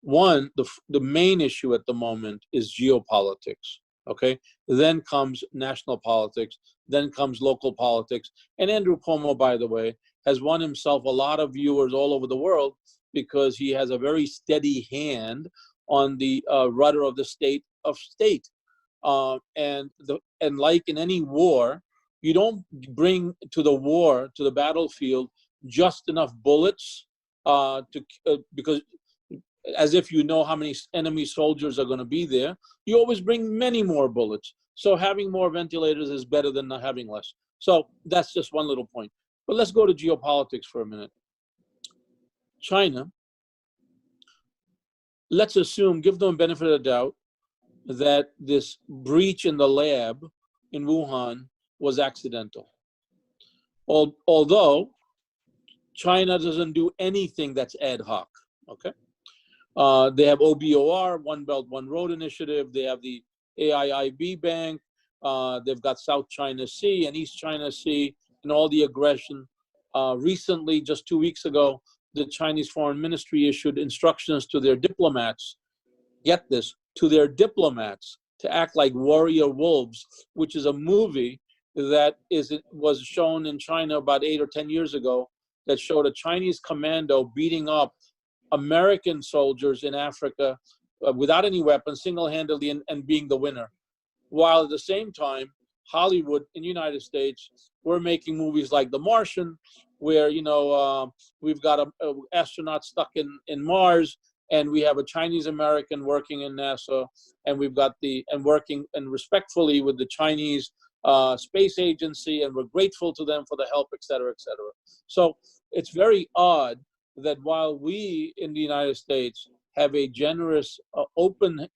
One, the main issue at the moment is geopolitics. Okay, then comes national politics, then comes local politics. And Andrew Cuomo, by the way, has won himself a lot of viewers all over the world because he has a very steady hand on the rudder of the state of state. And like in any war, you don't bring to the battlefield, just enough bullets because as if you know how many enemy soldiers are going to be there. You always bring many more bullets. So having more ventilators is better than not having less. So that's just one little point. But let's go to geopolitics for a minute. China, let's assume, give them a benefit of the doubt, that this breach in the lab in Wuhan was accidental. Although China doesn't do anything that's ad hoc, okay? They have OBOR, One Belt, One Road initiative. They have the AIIB Bank. They've got South China Sea and East China Sea and all the aggression. Recently, just 2 weeks ago, the Chinese Foreign Ministry issued instructions to their diplomats, get this, to their diplomats to act like warrior wolves, which is a movie that was shown in China about 8 or 10 years ago that showed a Chinese commando beating up American soldiers in Africa without any weapons, single-handedly, and being the winner. While at the same time, Hollywood in the United States, we're making movies like The Martian, where we've got an astronaut stuck in Mars, and we have a Chinese American working in NASA, and we've got working respectfully with the Chinese space agency, and we're grateful to them for the help, et cetera, et cetera. So it's very odd that while we in the United States have a generous, open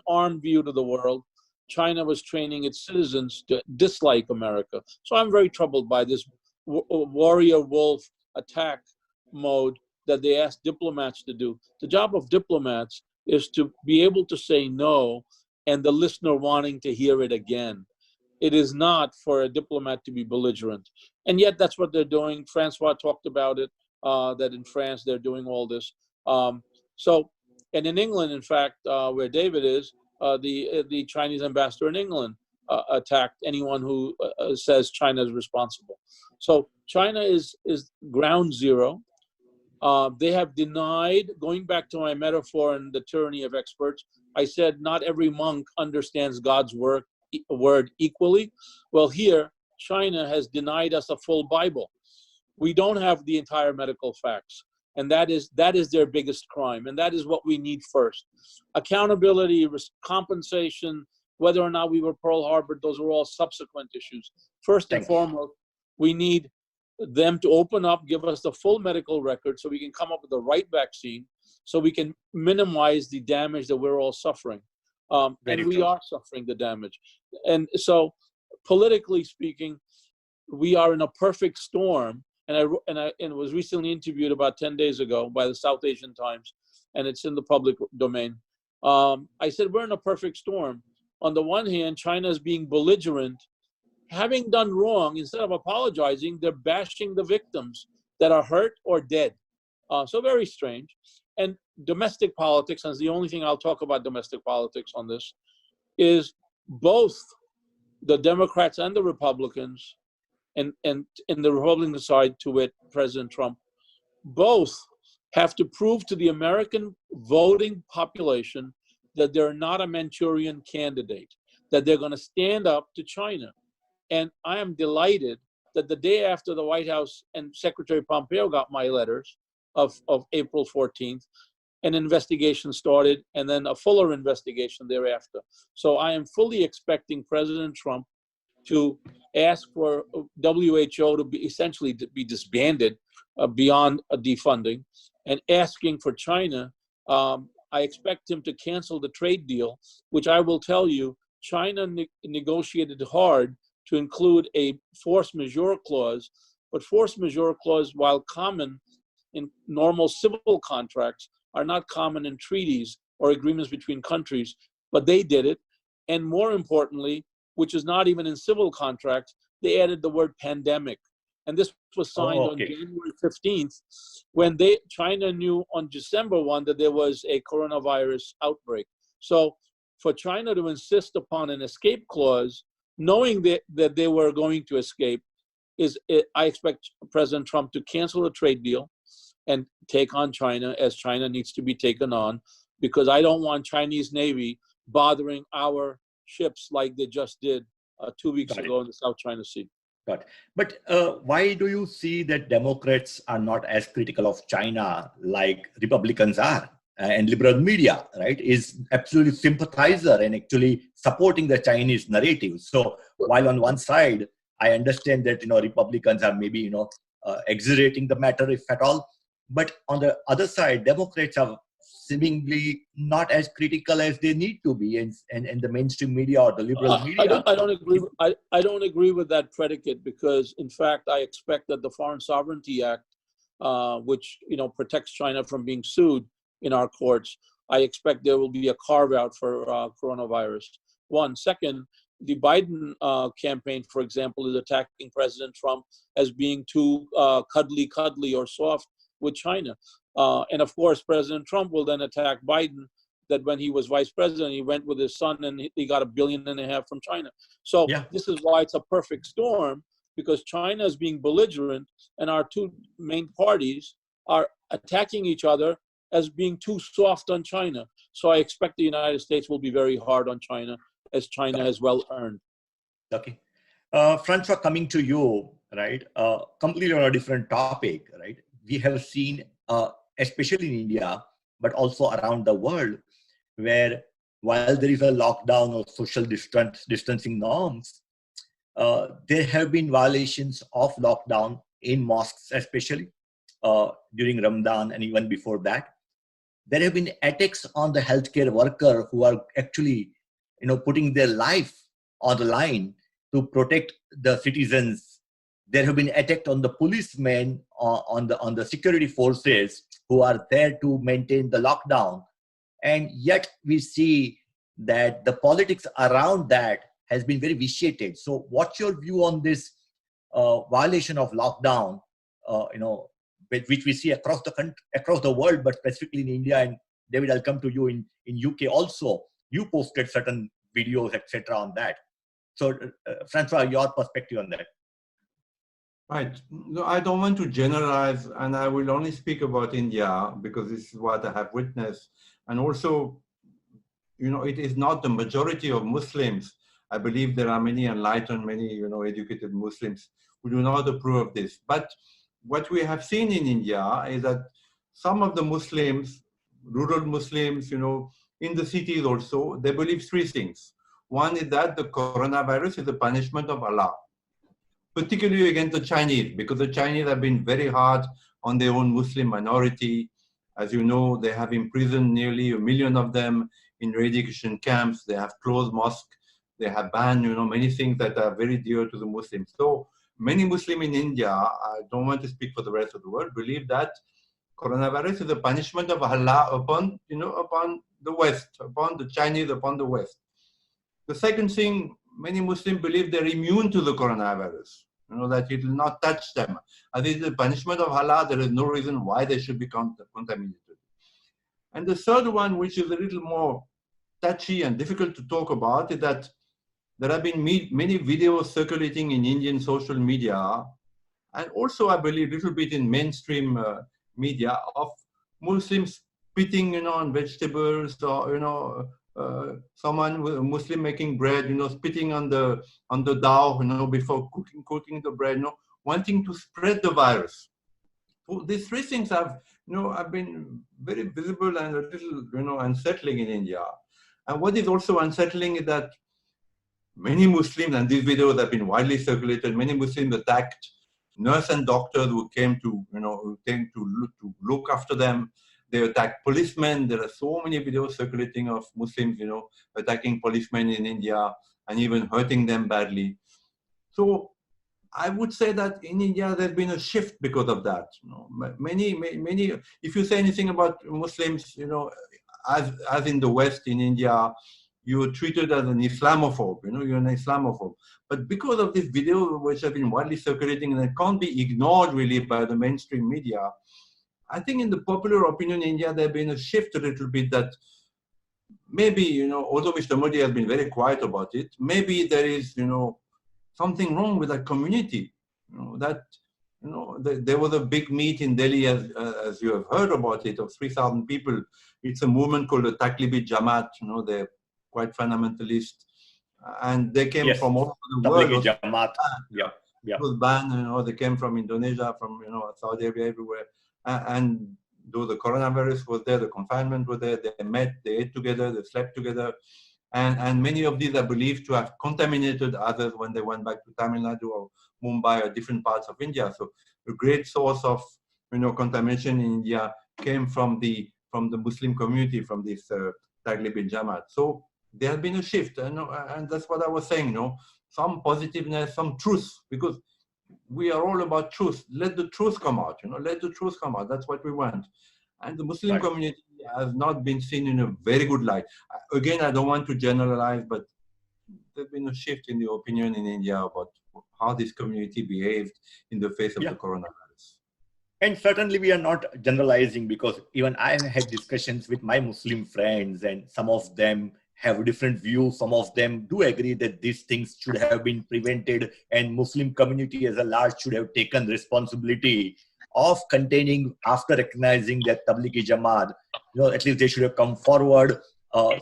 arm view to the world, China was training its citizens to dislike America. So I'm very troubled by this warrior wolf attack mode that they ask diplomats to do. The job of diplomats is to be able to say no and the listener wanting to hear it again. It is not for a diplomat to be belligerent. And yet that's what they're doing. Francois talked about it, that in France they're doing all this. And in England, in fact, where David is, the Chinese ambassador in England attacked anyone who says China is responsible. So China is ground zero. They have denied, going back to my metaphor and the tyranny of experts, I said not every monk understands God's word equally. Well, here, China has denied us a full Bible. We don't have the entire medical facts. And that is their biggest crime. And that is what we need first. Accountability, compensation, whether or not we were Pearl Harbor, those are all subsequent issues. First and foremost, we need them to open up, give us the full medical record so we can come up with the right vaccine, so we can minimize the damage that we're all suffering. And we are suffering the damage. And so politically speaking, we are in a perfect storm and it was recently interviewed about 10 days ago by the South Asian Times, and it's in the public domain. I said, we're in a perfect storm. On the one hand, China is being belligerent. Having done wrong, instead of apologizing, they're bashing the victims that are hurt or dead. So very strange. And domestic politics, and it's the only thing I'll talk about domestic politics on this, is both the Democrats and the Republicans, and the Republican side, to wit, President Trump, both have to prove to the American voting population that they're not a Manchurian candidate, that they're going to stand up to China. And I am delighted that the day after the White House and Secretary Pompeo got my letters of April 14th, an investigation started, and then a fuller investigation thereafter. So I am fully expecting President Trump to ask for WHO to be essentially to be disbanded beyond a defunding, and asking for China. I expect him to cancel the trade deal, which I will tell you, China negotiated hard to include a force majeure clause, but force majeure clause, while common in normal civil contracts, are not common in treaties or agreements between countries, but they did it. And more importantly, which is not even in civil contracts, they added the word pandemic. And this was signed on January 15th, when China knew on December 1 that there was a coronavirus outbreak. So for China to insist upon an escape clause, knowing that they were going to escape, I expect President Trump to cancel the trade deal and take on China, as China needs to be taken on, because I don't want Chinese Navy bothering our ships like they just did 2 weeks ago in the South China Sea. Got it. But why do you see that Democrats are not as critical of China like Republicans are? And liberal media, right, is absolutely sympathizer and actually supporting the Chinese narrative. So while on one side, I understand that, Republicans are maybe, exaggerating the matter, if at all. But on the other side, Democrats are seemingly not as critical as they need to be, and the mainstream media or the liberal media. I don't agree. I don't agree with that predicate, because in fact I expect that the Foreign Sovereignty Act, which protects China from being sued in our courts, I expect there will be a carve out for coronavirus. One. Second, the Biden campaign, for example, is attacking President Trump as being too cuddly or soft with China. And of course, President Trump will then attack Biden that when he was vice president, he went with his son and he got $1.5 billion from China. So This is why it's a perfect storm, because China is being belligerent and our two main parties are attacking each other as being too soft on China. So I expect the United States will be very hard on China, as China has well earned. Okay. Francois, coming to you, right, completely on a different topic, right? We have seen, especially in India, but also around the world, where while there is a lockdown or social distancing norms, there have been violations of lockdown in mosques, especially during Ramadan and even before that. There have been attacks on the healthcare worker who are actually, putting their life on the line to protect the citizens. There have been attacks on the policemen, on the security forces who are there to maintain the lockdown. And yet we see that the politics around that has been very vitiated. So what's your view on this violation of lockdown, which we see across the world, but specifically in India? And David, I'll come to you in UK also. You posted certain videos, etc. on that. So Francois, your perspective on that. Right. No, I don't want to generalize, and I will only speak about India because this is what I have witnessed. And also, it is not the majority of Muslims. I believe there are many enlightened, many, educated Muslims who do not approve of this. But what we have seen in India is that some of the Muslims, rural Muslims, in the cities also, they believe three things. One is that the coronavirus is a punishment of Allah, particularly against the Chinese, because the Chinese have been very hard on their own Muslim minority. As you know, they have imprisoned nearly 1 million of them in re-education camps. They have closed mosques. They have banned, many things that are very dear to the Muslims. So many Muslims in India, I don't want to speak for the rest of the world, believe that coronavirus is a punishment of Allah upon, upon the West, upon the Chinese, upon the West. The second thing, many Muslims believe they're immune to the coronavirus, that it will not touch them. And this is the punishment of Allah. There is no reason why they should be contaminated. And the third one, which is a little more touchy and difficult to talk about, is that there have been many videos circulating in Indian social media, and also I believe a little bit in mainstream media, of Muslims spitting, on vegetables, or someone, a Muslim making bread, spitting on the dough, before cooking the bread, wanting to spread the virus. So these three things have been very visible and a little, unsettling in India. And what is also unsettling is that many Muslims, and these videos have been widely circulated, many Muslims attacked nurses and doctors who came to, look after them. They attacked policemen. There are so many videos circulating of Muslims, attacking policemen in India and even hurting them badly. So I would say that in India, there's been a shift because of that. Many, if you say anything about Muslims, as in the West, in India, you are treated as an Islamophobe, you're an Islamophobe. But because of this video, which have been widely circulating and it can't be ignored really by the mainstream media, I think in the popular opinion in India, there's been a shift a little bit that maybe, although Mr. Modi has been very quiet about it, maybe there is, something wrong with that community. There was a big meet in Delhi, as you have heard about it, of 3,000 people. It's a movement called the Taglibi Jamaat. They're quite fundamentalist, and they came from all over the world. Jamaat. Yeah. It was banned. They came from Indonesia, from Saudi Arabia, everywhere. And though the coronavirus was there, the confinement was there. They met, they ate together, they slept together. And many of these are believed to have contaminated others when they went back to Tamil Nadu or Mumbai or different parts of India. So a great source of contamination in India came from the Muslim community, from this Taglibi Jamaat. So there has been a shift, and that's what I was saying. Some positiveness, some truth, because we are all about truth. Let the truth come out. Let the truth come out. That's what we want. And the Muslim community has not been seen in a very good light. Again, I don't want to generalize, but there's been a shift in the opinion in India about how this community behaved in the face of the coronavirus. And certainly we are not generalizing, because even I have had discussions with my Muslim friends, and some of them have different views. Some of them do agree that these things should have been prevented, and Muslim community as a large should have taken responsibility of containing after recognizing that Tablighi Jamaat, at least they should have come forward,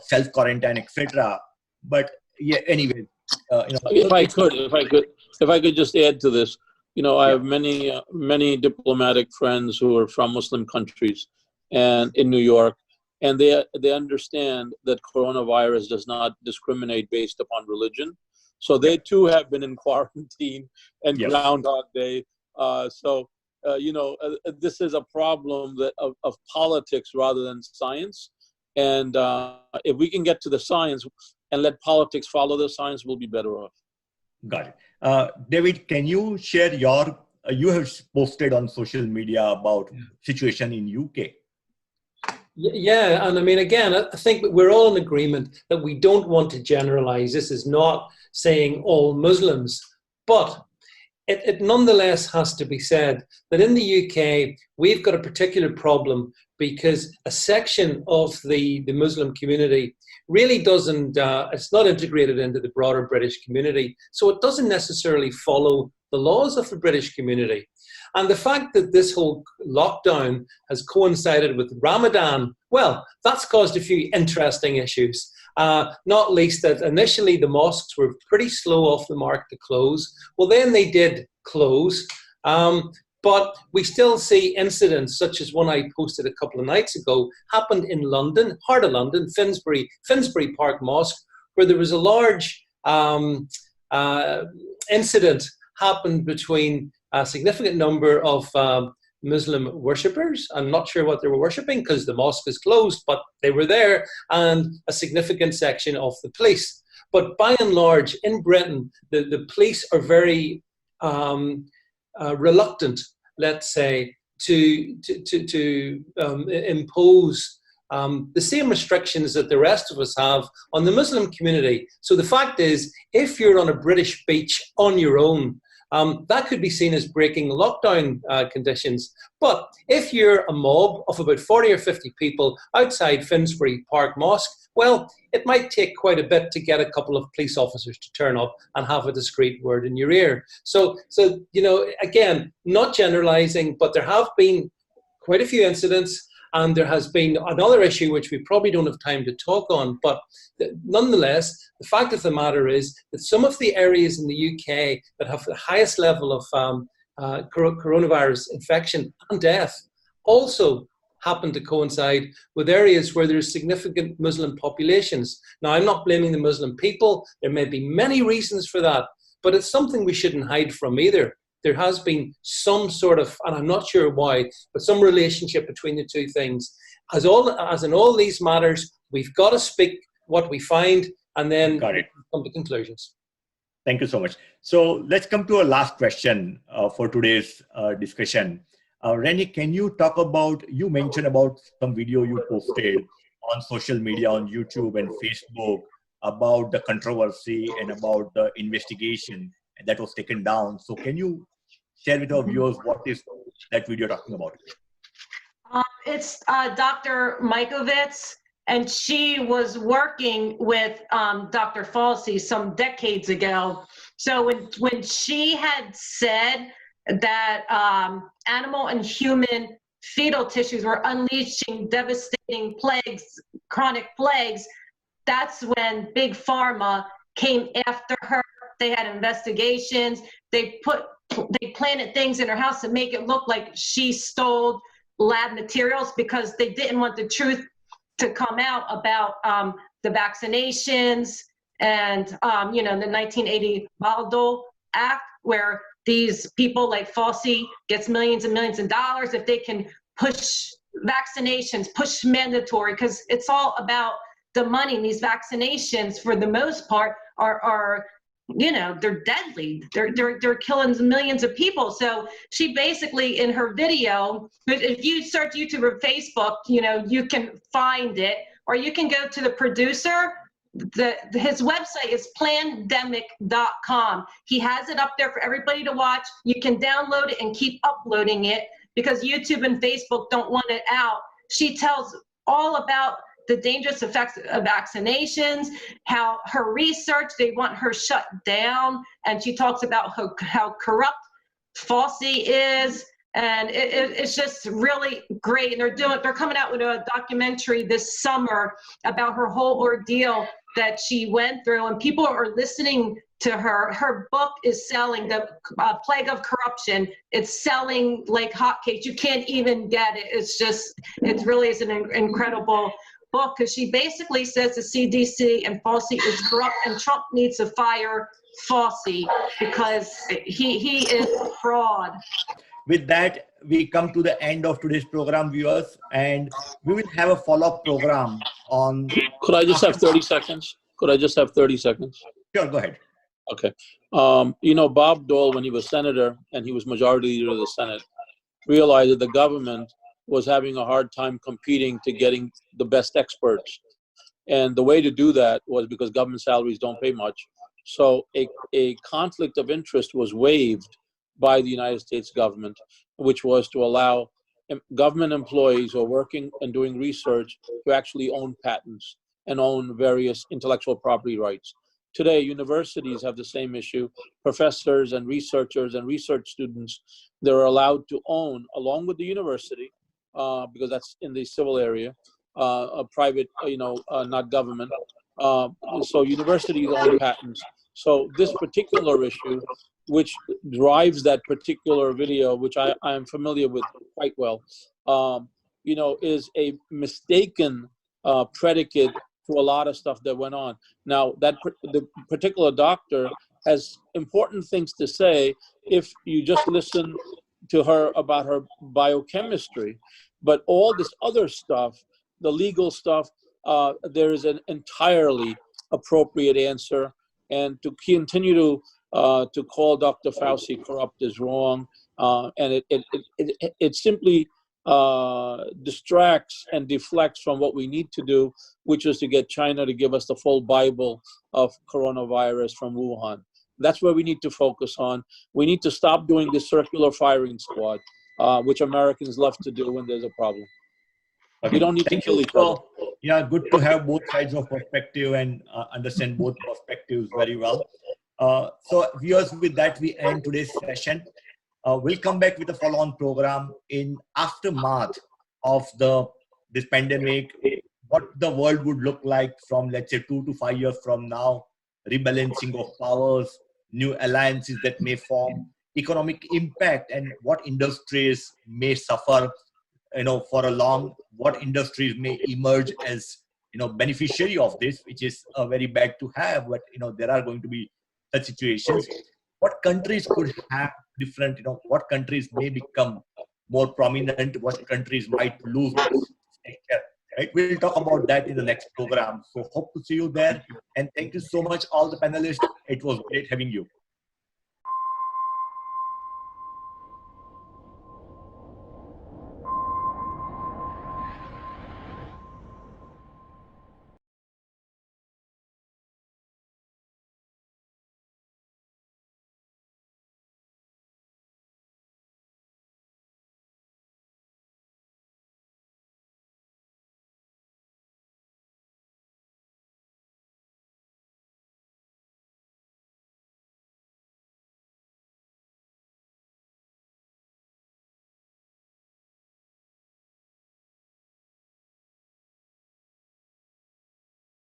self-quarantine, etc. But yeah, anyway. If I could just add to this, I have many diplomatic friends who are from Muslim countries and in New York, and they understand that coronavirus does not discriminate based upon religion. So they too have been in quarantine and Groundhog Day. This is a problem of politics rather than science. And if we can get to the science and let politics follow the science, we'll be better off. Got it. David, can you share you have posted on social media about situation in UK? Yeah, and I mean, again, I think we're all in agreement that we don't want to generalize. This is not saying all Muslims, but it nonetheless has to be said that in the UK, we've got a particular problem because a section of the Muslim community really doesn't, it's not integrated into the broader British community. So it doesn't necessarily follow the laws of the British community. And the fact that this whole lockdown has coincided with Ramadan, well, that's caused a few interesting issues. Not least that initially the mosques were pretty slow off the mark to close. Well, then they did close. But we still see incidents such as one I posted a couple of nights ago happened in London, heart of London, Finsbury Park Mosque, where there was a large incident happened between a significant number of Muslim worshippers. I'm not sure what they were worshipping because the mosque is closed, but they were there, and a significant section of the police. But by and large, in Britain, the police are very reluctant, let's say, to impose the same restrictions that the rest of us have on the Muslim community. So the fact is, if you're on a British beach on your own, that could be seen as breaking lockdown conditions. But if you're a mob of about 40 or 50 people outside Finsbury Park Mosque, well, it might take quite a bit to get a couple of police officers to turn up and have a discreet word in your ear. So you know, again, not generalizing, but there have been quite a few incidents. And there has been another issue which we probably don't have time to talk on, but nonetheless, the fact of the matter is that some of the areas in the UK that have the highest level of coronavirus infection and death also happen to coincide with areas where there's significant Muslim populations. Now, I'm not blaming the Muslim people. There may be many reasons for that, but it's something we shouldn't hide from either. There has been some sort of, and I'm not sure why, but some relationship between the two things. As in all these matters, we've got to speak what we find and then come to conclusions. Thank you so much. So let's come to our last question for today's discussion. Renee, can you talk about, you mentioned about some video you posted on social media, on YouTube and Facebook, about the controversy and about the investigation that was taken down. So can you share with our viewers what is that video talking about? It's Dr. Mikovits, and she was working with Dr. Fauci some decades ago. So when she had said that animal and human fetal tissues were unleashing devastating plagues, chronic plagues, that's when Big Pharma came after her. They had investigations. They planted things in her house to make it look like she stole lab materials because they didn't want the truth to come out about the vaccinations and you know, the 1980 Baldol Act, where these people like Fauci gets millions and millions of dollars if they can push vaccinations, push mandatory, because it's all about the money. And these vaccinations, for the most part, are you know, they're deadly. They're killing millions of people. So she basically, in her video, if you search YouTube or Facebook, you know, you can find it, or you can go to the producer. His website is plandemic.com. He has it up there for everybody to watch. You can download it and keep uploading it because YouTube and Facebook don't want it out. She tells all about the dangerous effects of vaccinations, how her research, they want her shut down, and she talks about how corrupt Fauci is, and it's just really great. And they're coming out with a documentary this summer about her whole ordeal that she went through, and people are listening to her. Her book is selling, The Plague of Corruption. It's selling like hotcakes. You can't even get it. It really is an incredible book, because she basically says the CDC and Fauci is corrupt, and Trump needs to fire Fauci because he is a fraud. With that, we come to the end of today's program, viewers, and we will have a follow-up program on... Could I just have 30 seconds? Could I just have 30 seconds? Sure, go ahead. Okay. You know, Bob Dole, when he was senator and he was majority leader of the Senate, realized that the government was having a hard time competing to getting the best experts. And the way to do that was because government salaries don't pay much. So a conflict of interest was waived by the United States government, which was to allow government employees who are working and doing research to actually own patents and own various intellectual property rights. Today, universities have the same issue. Professors and researchers and research students, they're allowed to own, along with the university, because that's in the civil area, a private, not government. So universities own patents. So this particular issue, which drives that particular video, which I am familiar with quite well, is a mistaken predicate to a lot of stuff that went on. Now, the particular doctor has important things to say if you just listen to her about her biochemistry. But all this other stuff, the legal stuff, there is an entirely appropriate answer. And to continue to to call Dr. Fauci corrupt is wrong, and it simply distracts and deflects from what we need to do, which is to get China to give us the full Bible of coronavirus from Wuhan. That's where we need to focus on. We need to stop doing this circular firing squad, which Americans love to do when there's a problem. We don't need to kill each other. Yeah, good to have both sides of perspective and understand both perspectives very well. So viewers, with that, we end today's session. We'll come back with a follow-on program in aftermath of this pandemic, what the world would look like from, let's say, 2 to 5 years from now, rebalancing of powers, new alliances that may form, economic impact, and what industries may suffer, for a long, what industries may emerge as, beneficiary of this, which is very bad to have, but, there are going to be such situations. What countries could have different, what countries may become more prominent, what countries might lose this sector, right? We'll talk about that in the next program. So hope to see you there. And thank you so much, all the panelists. It was great having you.